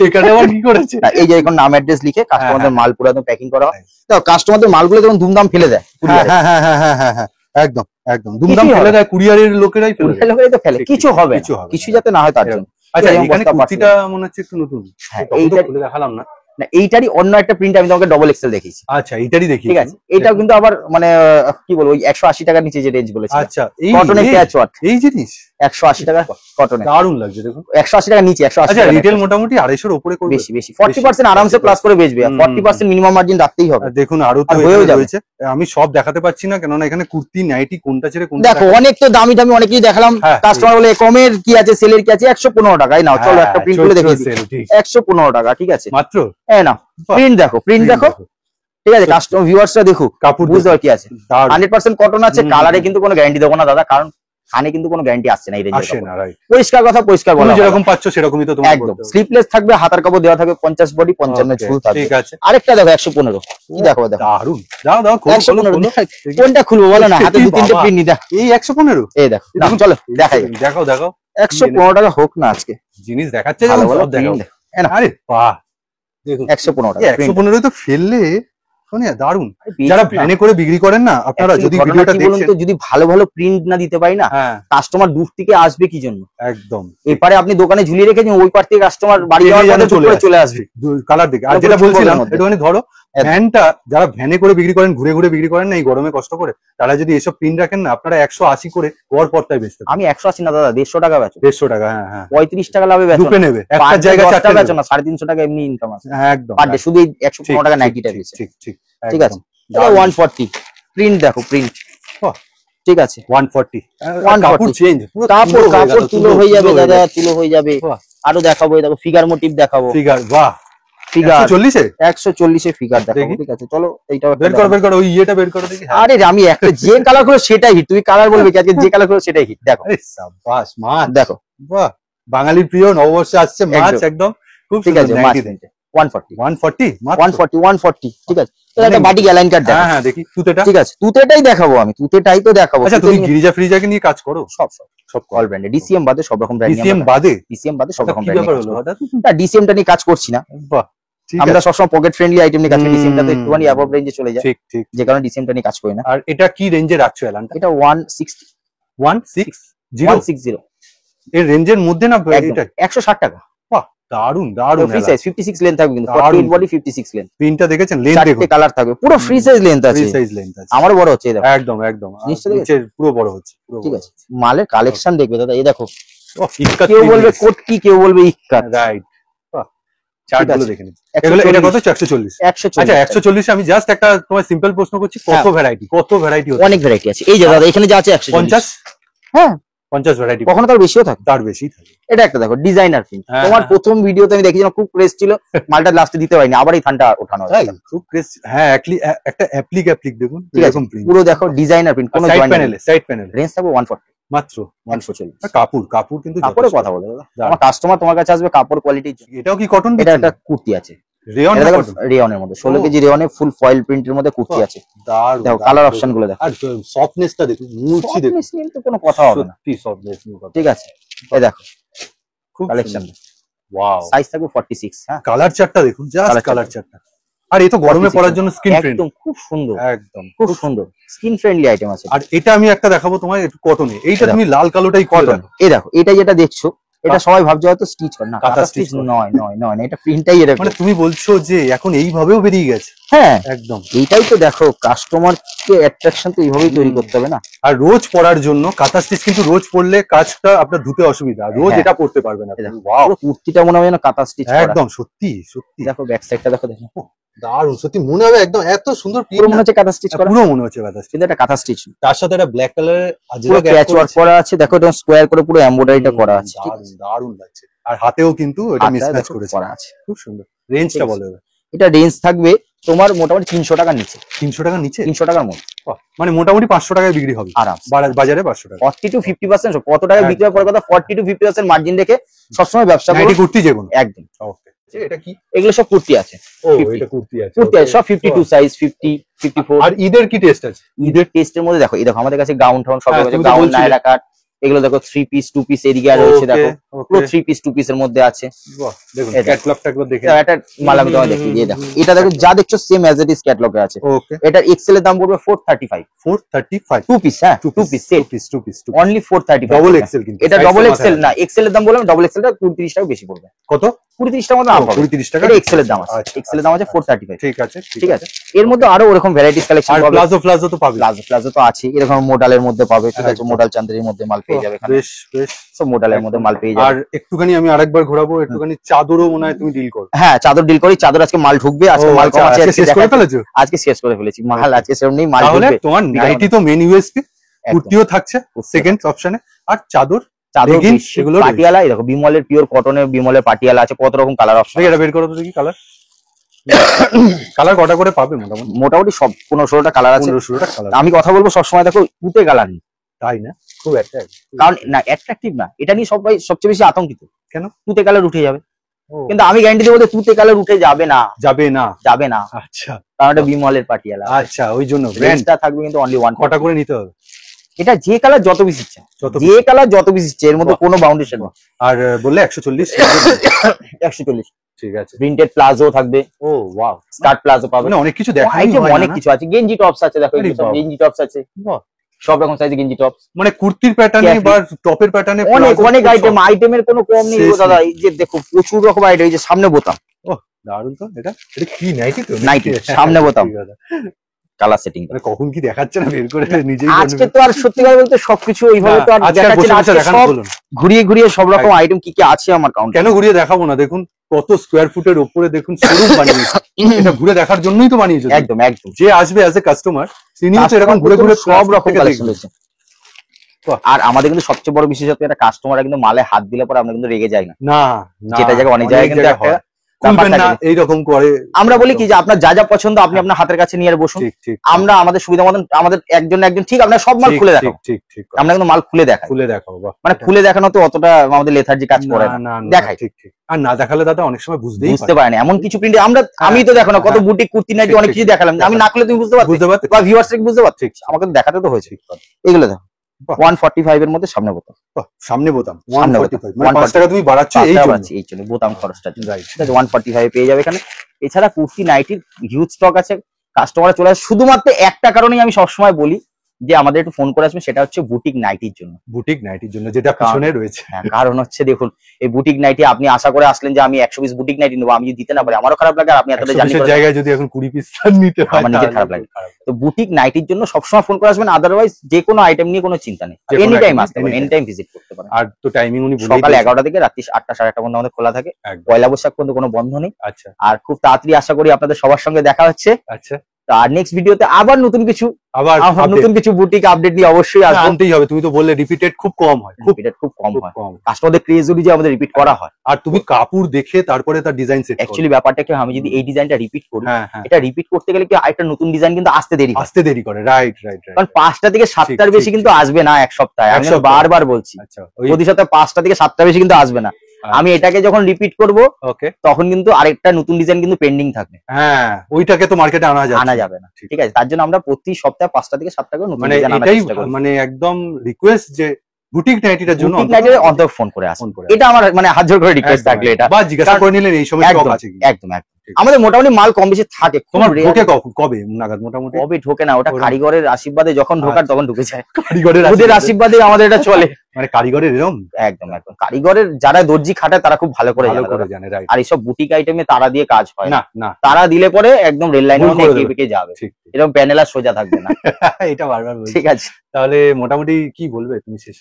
এখানে আবার কি করেছে? না, এই যে এখন নাম অ্যাড্রেস লিখে কাস্টমারদের হ্যাঁ। মাল পুরো একদম প্যাকিং করা হয়। দেখো কাস্টমারদের মালগুলো যেমন ধুমধাম ফেলে দেয়, হ্যাঁ হ্যাঁ হ্যাঁ হ্যাঁ হ্যাঁ হ্যাঁ হ্যাঁ, একদম একদম দুমদাম কিছুই ফেলে হবে দেয়, কুরিয়ারের লোকেরাই ফেলে দেয়। কুরিয়ার লোকেরাই তো ফেলে, ঠিক, কিছু ঠিক, হবে কিছু না, হবে কিছু না। যাতে না হয় তার জন্য। আচ্ছা, যেমন এখানে বস্তা কুর্তিটা মনে হচ্ছে একটু নতুন, হ্যাঁ, তখন তো এইটা- খুলে দেখালাম না। না এইটারই অন্য একটা প্রিন্ট আমি তোমাকে ডবল এক্সেল দেখিয়েছি, আচ্ছা, এইটারই দেখি। ঠিক আছে। এটাও কিন্তু আবার মানে কি বলবো, ওই 180 টাকার নিচে যে রেঞ্জ বলেছি, আচ্ছা, এই কটনের প্যাচ ওয়ার্ক, এই জিনিস 180 টাকা কটনের, দারুণ লাগছে দেখুন। 180 টাকার নিচে, 180 আচ্ছা, টাকা রিটেল মোটামুটি 250-র উপরে করবে। বেশি বেশি 40% আরামসে প্লাস করে বেচবে, আর হুম। 40% মিনিমাম মার্জিন রাখতেই হবে। আর দেখুন আরো তো আর হয়েও এখানে যাবে। রয়েছে, আমি সব দেখাতে পারছি না কেননা এখানে কুর্তি নাইটি কোনটা ছেড়ে কোনটা দেখো অনেক তো দামি দামি অনেকেই দেখালাম, হ্যাঁ, কাস্টমার বলে কমের কি আছে, সেলের কি আছে, 115 টাকায় নাও, চলো একটা প্রিন্ট করে দেখিয়ে দিই, দেখাচ্ছি 115 টাকা, ঠিক আছে। মাত্র। এই নাও প্রিন্ট দেখো, প্রিন্ট দেখো, ঠিক আছে। কাস্টমার ভিউয়ার্সরা দেখুক, কাপড় বুঝতে পার কি আছে। দারুণ 100% কটন আছে, হুম, কালারে হুম। কিন্তু কোনো গ্যারান্টি দেবো না দাদা, কারণ খানে কিন্তু কোনো গ্যারান্টি আসছে না এই রেঞ্জের আসে কাপড়। না, রাইট। পরিষ্কার কথা পরিষ্কার তুমি বলা হয়। যেরকম পাচ্ছ সেরকমই তো তোমার একদম স্লিপলেস থাকবে, হাতার কাপড় দেওয়া থাকবে, 50 বডি 55 ঝুল থাকবে। ঠিক আছে, আরেকটা দেখো 115, কি দেখো দেখো দারুণ। দাও দাও, খোলো, খোলো, 115, খোলো। কোনটা খুলবো বলো না, হাতে কি 2-3টে বাবা। প্রিন্ট নি দেখ, এই 115। এই দেখো না, চলো দেখাই, দেখাও দেখাও, 115 টাকা হোক না আজকে, জিনিস দেখাচ্ছে ভালো যখন ভালো সব দেখাও। print। এই নাও, আরে বাহ, দেখুন 115 এই টাকা print। 115 তো ফেললে সোনিয়া দারুন। basic যারা না। ভ্যানে করে বিক্রি করেন না, আপনারা Actually যদি ঘটনা ভিডিওটা কি বলুন দেখছেন, তো, যদি ভালো ভালো প্রিন্ট না দিতে পারি না, হ্যাঁ কাস্টমার দূর থেকে আসবে কি জন্য? একদম এপারে আপনি দোকানে ঝুলিয়ে রেখেছেন, ওই পার থেকে কাস্টমার বাড়ি যাওয়ার পথে চলে আসবে। কালার দেখে। আর এটা যেটা পুরো বলছিলাম সম্পর্কের মধ্যে। একটুখানি ধরো, ভ্যানটা যারা ভ্যানে করে বিক্রি করেন, ঘুরে ঘুরে বিক্রি করেন না এই গরমে কষ্ট করে, তারা যদি এসব প্রিন্ট রাখেন না, আপনারা 180 করে গড় পড়তায় বেচতে পারেন। আমি 180 না দাদা, 150 টাকা বেচো, 150 টাকা, হ্যাঁ হ্যাঁ 35 টাকা লাভে বেচো রূপে না। নেবে, একটা জায়গায় 4টা বেচো না, 350 টাকা এমনি ইনকাম আছে হ্যাঁ একদম পার ডে, শুধু এই 115 টাকা নাইটিটা বেচে। ঠিক ঠিক ঠিক আছে, দারুণ। 140 প্রিন্ট দেখো, প্রিন্ট বাহ। ঠিক আছে, 140 140 কাপড় চেঞ্জ, কাপড় তুলো হয়ে যাবে দাদা, তুলো হয়ে যাবে। বাহ। আরো দেখাবো, এই দেখো ফিগার মোটিভ দেখাবো, ফিগার, বাহ ফিগার 140 এ 140 এ ফিগার দেখাবো। দেখি। ঠিক আছে, চলো এইটা বের করো বের করো, ওই ইয়েটা বের করো দেখি। হ্যাঁ। আরে আমি একটা যে কালার গুলো সেটাই হিট, তুমি কালার বলবে কি, আজকে যে কালার গুলো সেটাই হিট। দেখো আরে সাবাস, মাছ দেখো, বাহ, বাঙালির প্রিয় নববর্ষে আসছে মাছ, একদম খুব ঠিক আছে, সুন্দর। মাছ 90 প্রিন্টে 140 140 মাত্র? 140 ঠিক আছে। এটা একটা বাটিক অ্যালাইন কাট দেখো। হ্যাঁ হ্যাঁ দেখি তুতেটা। ঠিক আছে, তুতেটাই দেখাবো আমি, তুতেটাই তো দেখাবো। আচ্ছা তুমি গিরিজা ফ্রিজাকে নিয়ে কাজ করো? সব অল ব্র্যান্ডে, ডিসিএম বাদে সব রকম ব্র্যান্ড, ডিসিএম বাদে? ডিসিএম বাদে সব রকম কি ব্র্যান্ড। ব্যাপার হলো হঠাৎ? না, ডিসিএম টা নিয়ে কাজ করছি না বাহ, ঠিক আমরা, আছে, সবসময় পকেট ফ্রেন্ডলি আইটেম নিয়ে কাজ করি। ডিসিএম টা তো হুম। একটুখানি অ্যাবভ রেঞ্জে চলে যায়, ঠিক ঠিক। যে কারণে ডিসিএম টা নিয়ে কাজ করি না। আর এটা কি রেঞ্জে রাখছো এলানটা? এটা 160 160 এর রেঞ্জের মধ্যে না এটা? 160 টাকা। বাহ দারুন দারুন। ফ্রি সাইজ 56 লেন্থ থাকবে, কিন্তু দারুণ। 48 বডি 56 লেন্থ, প্রিন্টটা দেখেছেন? লেন্থ দেখুন, চারটে কালার থাকবে, পুরো ফ্রি সাইজ লেন্থ আছে। ফ্রি সাইজ লেন্থ আছে, আমারও বড় হচ্ছে, এই দেখো। একদম একদম। আর জিনিসটা দেখেছো? নিচের পুরো বড় হচ্ছে, পুরো ঠিক বড় আছে, মালের কালেকশন দেখবে দাদা, এই দেখো। হচ্ছে। ইক্কাত কেউ বলবে প্রিন্ট, কোটকি, কেউ বলবে ইক্কাত। রাইট। বাহ, চার্টগুলো আছে। দেখে নিন। এগুলো এটা কত? 140। 140 আচ্ছা 140 আমি জাস্ট একটা তোমার সিম্পল প্রশ্ন করছি, কত হ্যাঁ। ভ্যারাইটি, কত ভ্যারাইটি হচ্ছে? অনেক ভ্যারাইটি আছে, এই যে দাদা এখানে যা আছে 140। 50? হ্যাঁ, 50 ভ্যারাইটি, কখনো তার বেশিও থাকে। তার বেশি থাকে। এটা একটা দেখো ডিজাইনার প্রিন্ট, হ্যাঁ, তোমার হ্যাঁ। প্রথম ভিডিওতে আমি দেখেছিলাম, খুব ক্রেজ ছিল, মালটা লাস্টে দিতে পারিনি, আবার এই থানটা ওঠানো তাই হয়েছে। খুব ক্রেজ। হ্যাঁ একটা অ্যাপ্লিক দেখুন, ঠিক আছে, এরকম প্রিন্ট পুরো দেখো ডিজাইনার প্রিন্ট, কোনো সাইড জয়েন্ট প্যানেলে, সাইড প্যানেলে রেঞ্জ থাকবে 140 মাত্র 140। আর কাপড় কাপড় কিন্তু কাপড়ের যথেষ্ট। কথা বলে দাদা, আমার কাস্টমার তোমার কাছে আসবে কাপড় কোয়ালিটির জন্য। এটাও কি কটন? এটা একটা কুর্তি আছে, রেয়ন এটা না দেখো কটন? রেয়নের মধ্যে 16 কেজি রেয়নে ফুল ফয়েল প্রিন্টের মধ্যে কুর্তি আছে। দারুণ, দেখো দারুণ, কালার দারুণ। অপশন গুলো দেখো, আর সফটনেসটা দেখুন, মুচি দেখুন, Softness নিয়ে তো কোনো কথা হবে না। সত্যি সফটনেস নিয়ে কথা। ঠিক আছে, এই দেখো খুব কালেকশন, ওয়াও। সাইজ থাকবে 46। হ্যাঁ, কালার চার্টটা দেখুন, জাস্ট Colour কালার চার্টটা। আর এই তো গরমে 46 পরার জন্য স্কিন ফ্রেন্ড, একদম খুব সুন্দর, একদম খুব সুন্দর স্কিন ফ্রেন্ডলি আইটেম আছে। আর এটা আমি একটা দেখাবো তোমায়, একটু কটনে। এইটা দেখো। তুমি লাল কালোটাই কটন, কটন। এই দেখো এটা যেটা দেখছো, এটা সবাই ভাবছে হয়তো স্টিচ করে, না কাঁথা কাঁথা stitch স্টিচ করা। নয় নয় নয় না, এটা প্রিন্টটাই এরকম। মানে তুমি বলছো যে এখন এইভাবেও বেরিয়ে গেছে? হ্যাঁ, একদম। এইটাই তো দেখো, কাস্টমারকে অ্যাট্রাকশন তো এইভাবেই তৈরি করতে হবে না। আর রোজ পরার জন্য কাঁথা স্টিচ, কিন্তু রোজ পরলে কাজটা আপনার ধুতে অসুবিধা, রোজ হ্যাঁ। এটা পরতে পারবেন আপনি। দেখো, ওয়াও, পুরো কুর্তিটা মনে হয় যেন কাঁথা স্টিচ করা। একদম সত্যি সত্যি দেখো ব্যাক সাইডটা দেখো, দেখো দারুণ, সত্যি মনে হবে একদম এত সুন্দর পুরো প্রিন্ট, মনে হচ্ছে কাঁথা স্টিচ করা, পুরো মনে হচ্ছে কাঁথা stitch। কিন্তু এটা কাঁথা স্টিচ। তার সাথে একটা ব্ল্যাক কালারের পুরো প্যাচ ওয়ার্ক করা আছে, দেখো এটা স্কোয়ার করে পুরো এমব্রয়ডারিটা করা আছে। ঠিক আছে, দারুণ লাগছে। আর হাতেও কিন্তু এটা হাতটা মিসম্যাচ দেখো করেছে, করা আছে। খুব সুন্দর। রেঞ্জটা ঠিক আছে। বলো এবার। এটা রেঞ্জ থাকবে তোমার মোটামুটি 300 টাকার নিচে, 300 টাকার নিচে? 300 টাকার মধ্যে বাহ, মানে মোটামুটি 500 টাকায় বিক্রি হবে আরাম। বাজারে 500 টাকা। 40 to 50%, কত টাকা বিক্রি হওয়ার পরে কথা, 40 to 50% মার্জিন রেখে সবসময় ব্যবসা করো। নাইটি কুর্তি যেগুলো, একদম, ওকে। এটা কি? এগুলো সব কুর্তি আছে, ও 50 এটা কুর্তি আছে, কুর্তি আছে okay। সব 52 সাইজ, 50 54। আর ঈদের কি টেস্ট আছে? ঈদের টেস্টের মধ্যে দেখো, এই দেখো আমাদের কাছে গাউন টাউন সব হ্যাঁ, রয়েছে, তুমি তো গাউন বলছিলে। নায়রা কাট, এগুলো দেখো 3 পিস 2 পিস এদিকে আর রয়েছে, দেখো পুরো 3 পিস 2 পিসের মধ্যে আছে। বাহ, দেখুন এটা। ক্যাটালগ টাকলগ দেখে। এটা মাল আমি তোমায় দেখি, এই দেখো এটা দেখো, যা দেখছো সেম অ্যাজ ইট ইজ ক্যাটালগে আছে। ওকে, এটার এক্সেল এর দাম পড়বে 435, 435 2 পিস। হ্যাঁ, 2 piece set, two piece only 435। Double XL কিন্তু এটা size ডবল তো এক্সেল মাথায় না, এক্সেল এর দাম বললাম, ডবল এক্সেলটা 30 টাকা বেশি পড়বে, কত? 30 টাকা মতো দাম হবে। 30 টাকা এটা এক্সেল এর দাম আছে, আচ্ছা, এক্সেল এর দাম আছে 435। ঠিক আছে ঠিক আছে, এর মধ্যে আরো ওরকম ভ্যারাইটিস কালেকশন আর পাবে। প্লাজো তো পাবে? প্লাজো তো আছে, এরকম মোডালের মধ্যে পাবে। ঠিক আছে, একদম। মোডাল চান্দের মধ্যে মাল পেয়ে যাবে এখানে, বেশ বেশ। সব মোডালের মধ্যে মাল পেয়ে যাবে। আর একটুখানি আমি আরেকবার ঘোরাবো, একটুখানি চাদরও মনে হয় তুমি ডিল করো। হ্যাঁ, চাদর ডিল করি, চাদর আজকে মাল ঢুকবে, আজকে ও, মাল আচ্ছা, কম আছে, আজকে আজকে শেষ করে দেখাচ্ছি। ফেলেছো? আজকে শেষ করে ফেলেছি মাল, আজকে সেরকম নেই, মাল তাহলে ঢুকবে। তোমার নাইটি তো মেন ইউএসপি, কুর্তিও থাকছে সেকেন্ড অপশনে, আর চাদর চাদর leggings, বেশি, এগুলো পাটিয়ালা, এই দেখো বিমলের পিওর কটনের, বিমলের পাটিয়ালা আছে, কত রকম কালার অপশন। এটা বের করো তো দেখি কালার। কালার কটা করে পাবে মোটামুটি? মোটামুটি সব 15-16টা কালার আছে। 15-16টা কালার। আমি কথা বলবো সবসময় দেখো উঠে কালার নেই, তাই না? খুব একটা কারণ না অ্যাট্রাকটিভ না, এটা নিয়ে সবাই সবচেয়ে বেশি আতঙ্কিত। কেন? তুতে কালার উঠে যাবে, ও, কিন্তু আমি গ্যারান্টি দেবো যে তুতে কালার উঠে যাবে না, যাবে না। যাবে না, আচ্ছা কারণ এটা বিমলের পাটিয়ালা। আচ্ছা, ওই জন্য ব্র্যান্ড রেঞ্জটা থাকবে কিন্তু অনলি 1 কটা করে নিতে হবে? এটা যে কালার যত পিস ইচ্ছে, যে কালার যত পিস ইচ্ছে, এর মধ্যে কোনো বাউন্ডেশন নেই। আর বললে 140 140 ঠিক আছে। প্রিন্টেড প্লাজো থাকবে। ও ওয়াও, স্কার্ট প্লাজো পাবেন, অনেক কিছু দেখাই হয়, অনেক কিছু আছে। গেঞ্জি টপস আছে, দেখো গেঞ্জি টপস আছে, সব রকম সাইজে গেঞ্জি টপস, মানে কুর্তির প্যাটার্নে বা টপের প্যাটার্নে অনেক আইটেমের কোনো কম নেই দাদা। এই যে দেখো প্রচুর রকম আইটেম, এই যে সামনে বোতাম, দারুণ তো। এটা কি নাইটি তো? নাইটি সামনে বোতাম, কালার সেটিং কখন কি দেখাচ্ছে না বের করে নিজেই। আজকে তো আর সত্যি কথা বলতে সবকিছু ওইভাবে তো আর দেখাচ্ছি না, সব ঘুরিয়ে ঘুরিয়ে সব রকম আইটেম কি কি আছে আমার কাউন্টারে। কেন ঘুরিয়ে দেখাবো না? দেখুন কত স্কোয়ার ফুটের উপরে দেখুন শোরুম বানিয়েছে, এটা ঘুরে দেখার জন্যই তো বানিয়েছে। একদম একদম, যে আসবে অ্যাজ এ কাস্টমার তিনি তো এরকম ঘুরে ঘুরে সব রকম কালেকশন রয়েছে। আর আমাদের কিন্তু সবচেয়ে বড় বিশেষত্ব, এটা কাস্টমার কিন্তু মালে হাত দিলে পরে আমরা কিন্তু রেগে যাই না, যেটা জায়গায় অনেক জায়গায় কিন্তু একটা এইরকম করে। আমরা বলি কি যে আপনার যা যা পছন্দ আপনি আপনার হাতের কাছে নিয়ে বসুন, আমরা আমাদের সুবিধা মতন আমাদের একজন ঠিক আপনার সব মাল খুলে দেখাবো। আমরা কিন্তু মাল খুলে দেখাবো, মানে খুলে দেখানো তো অতটা আমাদের লেথার্জি কাজ করে না, দেখাই। আর না দেখালে দাদা অনেক সময় বুঝতে পারে না এমন কিছু প্রিন্টে আমরা, আমি তো দেখো না কত বুটিক কুর্তি নাকি অনেক কিছু দেখালাম, আমি না খুলে তুমি বুঝতে পারছো বা ভিউয়ার্স বুঝতে পারছো, আমাকে তো দেখাতে তো হয়েছে। এগুলো দেখো 145 এর মধ্যে সামনে বোতাম, সামনে বোতাম 145, মানে 5 টাকা তুমি বাড়াচ্ছো এই জন্য বোতাম খরচটা, ঠিক আছে 145 পেয়ে যাবে এখানে। এছাড়া কুর্তি নাইটির হিউজ স্টক আছে, কাস্টমার চলে আসে। শুধুমাত্র একটা কারণেই আমি সবসময় বলি যে আমাদের একটু ফোন করে আসবেন, সেটা হচ্ছে বুটিক নাইটির জন্য। বুটিক নাইটির জন্য যেটা পিছনে রয়েছে, কারণ হচ্ছে দেখুন এই বুটিক নাইটি আপনি আশা করে আসলেন যে আমি 100 পিস বুটিক নাইটি নেবো, আমি যদি দিতে না পারি আমারও খারাপ লাগে, আর আপনি এতটা জানি জায়গায় যদি এখন 20 পিস নিতে হয় আমার নিজের খারাপ লাগে। তো বুটিক নাইটির জন্য সবসময় ফোন করে আসবেন, আদারওয়াইজ যে কোনো আইটেম নিয়ে কোনো চিন্তা নেই, এনি টাইম আসতে পারেন, এনি টাইম ভিজিট করতে পারেন। আর তো টাইমিং উনি সকাল 11টা থেকে রাত্রি 8টা 8:30 পর্যন্ত আমাদের খোলা থাকে, পয়লা বৈশাখ পর্যন্ত কোনো বন্ধ নেই। আচ্ছা, আর খুব তাড়াতাড়ি আশা করি আপনাদের সবার সঙ্গে দেখা হচ্ছে। আচ্ছা, আর নেক্সট ভিডিওতে আবার নতুন কিছু বুটিক আপডেট নিয়ে অবশ্যই আসবো। আনতেই হবে, তুমি তো বললে রিপিটেড খুব কম হয়, খুব কম হয়, কাস্টমারদের ক্রেজ অনুযায়ী আমাদের রিপিট করা হয়। আর তুমি কাপড় দেখে তারপরে তার ডিজাইন সেট করো। অ্যাকচুয়ালি ব্যাপারটা কি, আমি যদি এই ডিজাইনটা রিপিট করি, এটা রিপিট করতে গেলে কি আরেকটা নতুন ডিজাইন কিন্তু আসতে দেরি করে। রাইট, কারণ 5টা থেকে 7টার বেশি কিন্তু আসবে না এক সপ্তাহে, আমি বারবার বলছি। আচ্ছা, প্রতি সপ্তাহে 5টা থেকে 7টা বেশি কিন্তু আসবে না। আমি এটাকে যখন রিপিট করব তখন কিন্তু আরেকটা নতুন ডিজাইন কিন্তু পেন্ডিং থাকবে, ওইটাকে তো মার্কেটে আনা যাবে না, ঠিক আছে। তার জন্য আমরা প্রতি সপ্তাহে 5টা থেকে 7টা করে নতুন ডিজাইন আনার চেষ্টা করি। মানে একদম রিকোয়েস্ট যে বুটিক নাইটিটার জন্য অন্তত ফোন করে আসুন, এটা আমার মানে হাত জোড় করে রিকোয়েস্ট থাকলে, এটা বা জিজ্ঞাসা করে নিলেন এই সময় স্টক আছে কি। একদম আমাদের মোটামুটি মাল কম বেশি থাকে। তোমার ঢোকে কবে নাগাদ? মোটামুটি কবে ঢোকে না, ওটা কারিগরের আশীর্বাদে যখন ঢোকার তখন ঢুকে যায়, কারিগরের আশীর্বাদে আমাদের এটা চলে। মানে কারিগরের এরকম একদম কারিগরের যারা দর্জি খাটায় তারা খুব ভালো করে জানে। আর এইসব বুটিক আইটেমে তারা দিয়ে কাজ হয় না, তারা দিলে পরে একদম রেল লাইনে যাবে, এরকম প্যানেল আর সোজা থাকবে না। এটা বারবার বলছি, ঠিক আছে। তাহলে মোটামুটি কি বলবে তুমি শেষ?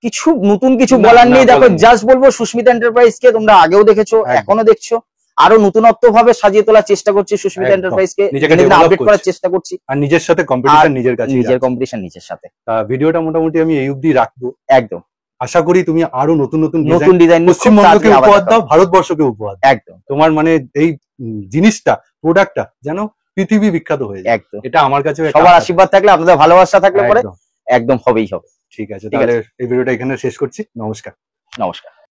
কিছু নতুন কিছু বলার নেই, দেখো জাস্ট বলবো সুস্মিতা এন্টারপ্রাইজ কে তোমরা আগেও দেখেছো, এখনো দেখছো, আরো নতুনত্ব ভাবে সাজিয়ে তোলার চেষ্টা করছি সুস্মিতা এন্টারপ্রাইজ কে, আপডেট করার চেষ্টা করছি, আর নিজের সাথে কম্পিটিশন নিজের সাথে। ভিডিওটা মোটামুটি আমি এই অবধি রাখবো। একদম আশা করি তুমি আরো নতুন ডিজাইন পশ্চিমবঙ্গকে উপহার দাও, ভারতবর্ষকে উপহার। একদম তোমার মানে এই জিনিসটা, প্রোডাক্টটা যেন পৃথিবী বিখ্যাত হয়ে যায়। একদম, এটা আমার কাছে সবার আশীর্বাদ থাকলে, আপনাদের ভালোবাসা থাকলে পরে একদম হবেই হবে। ঠিক আছে, তাহলে এই ভিডিওটা এখানে শেষ করছি। নমস্কার।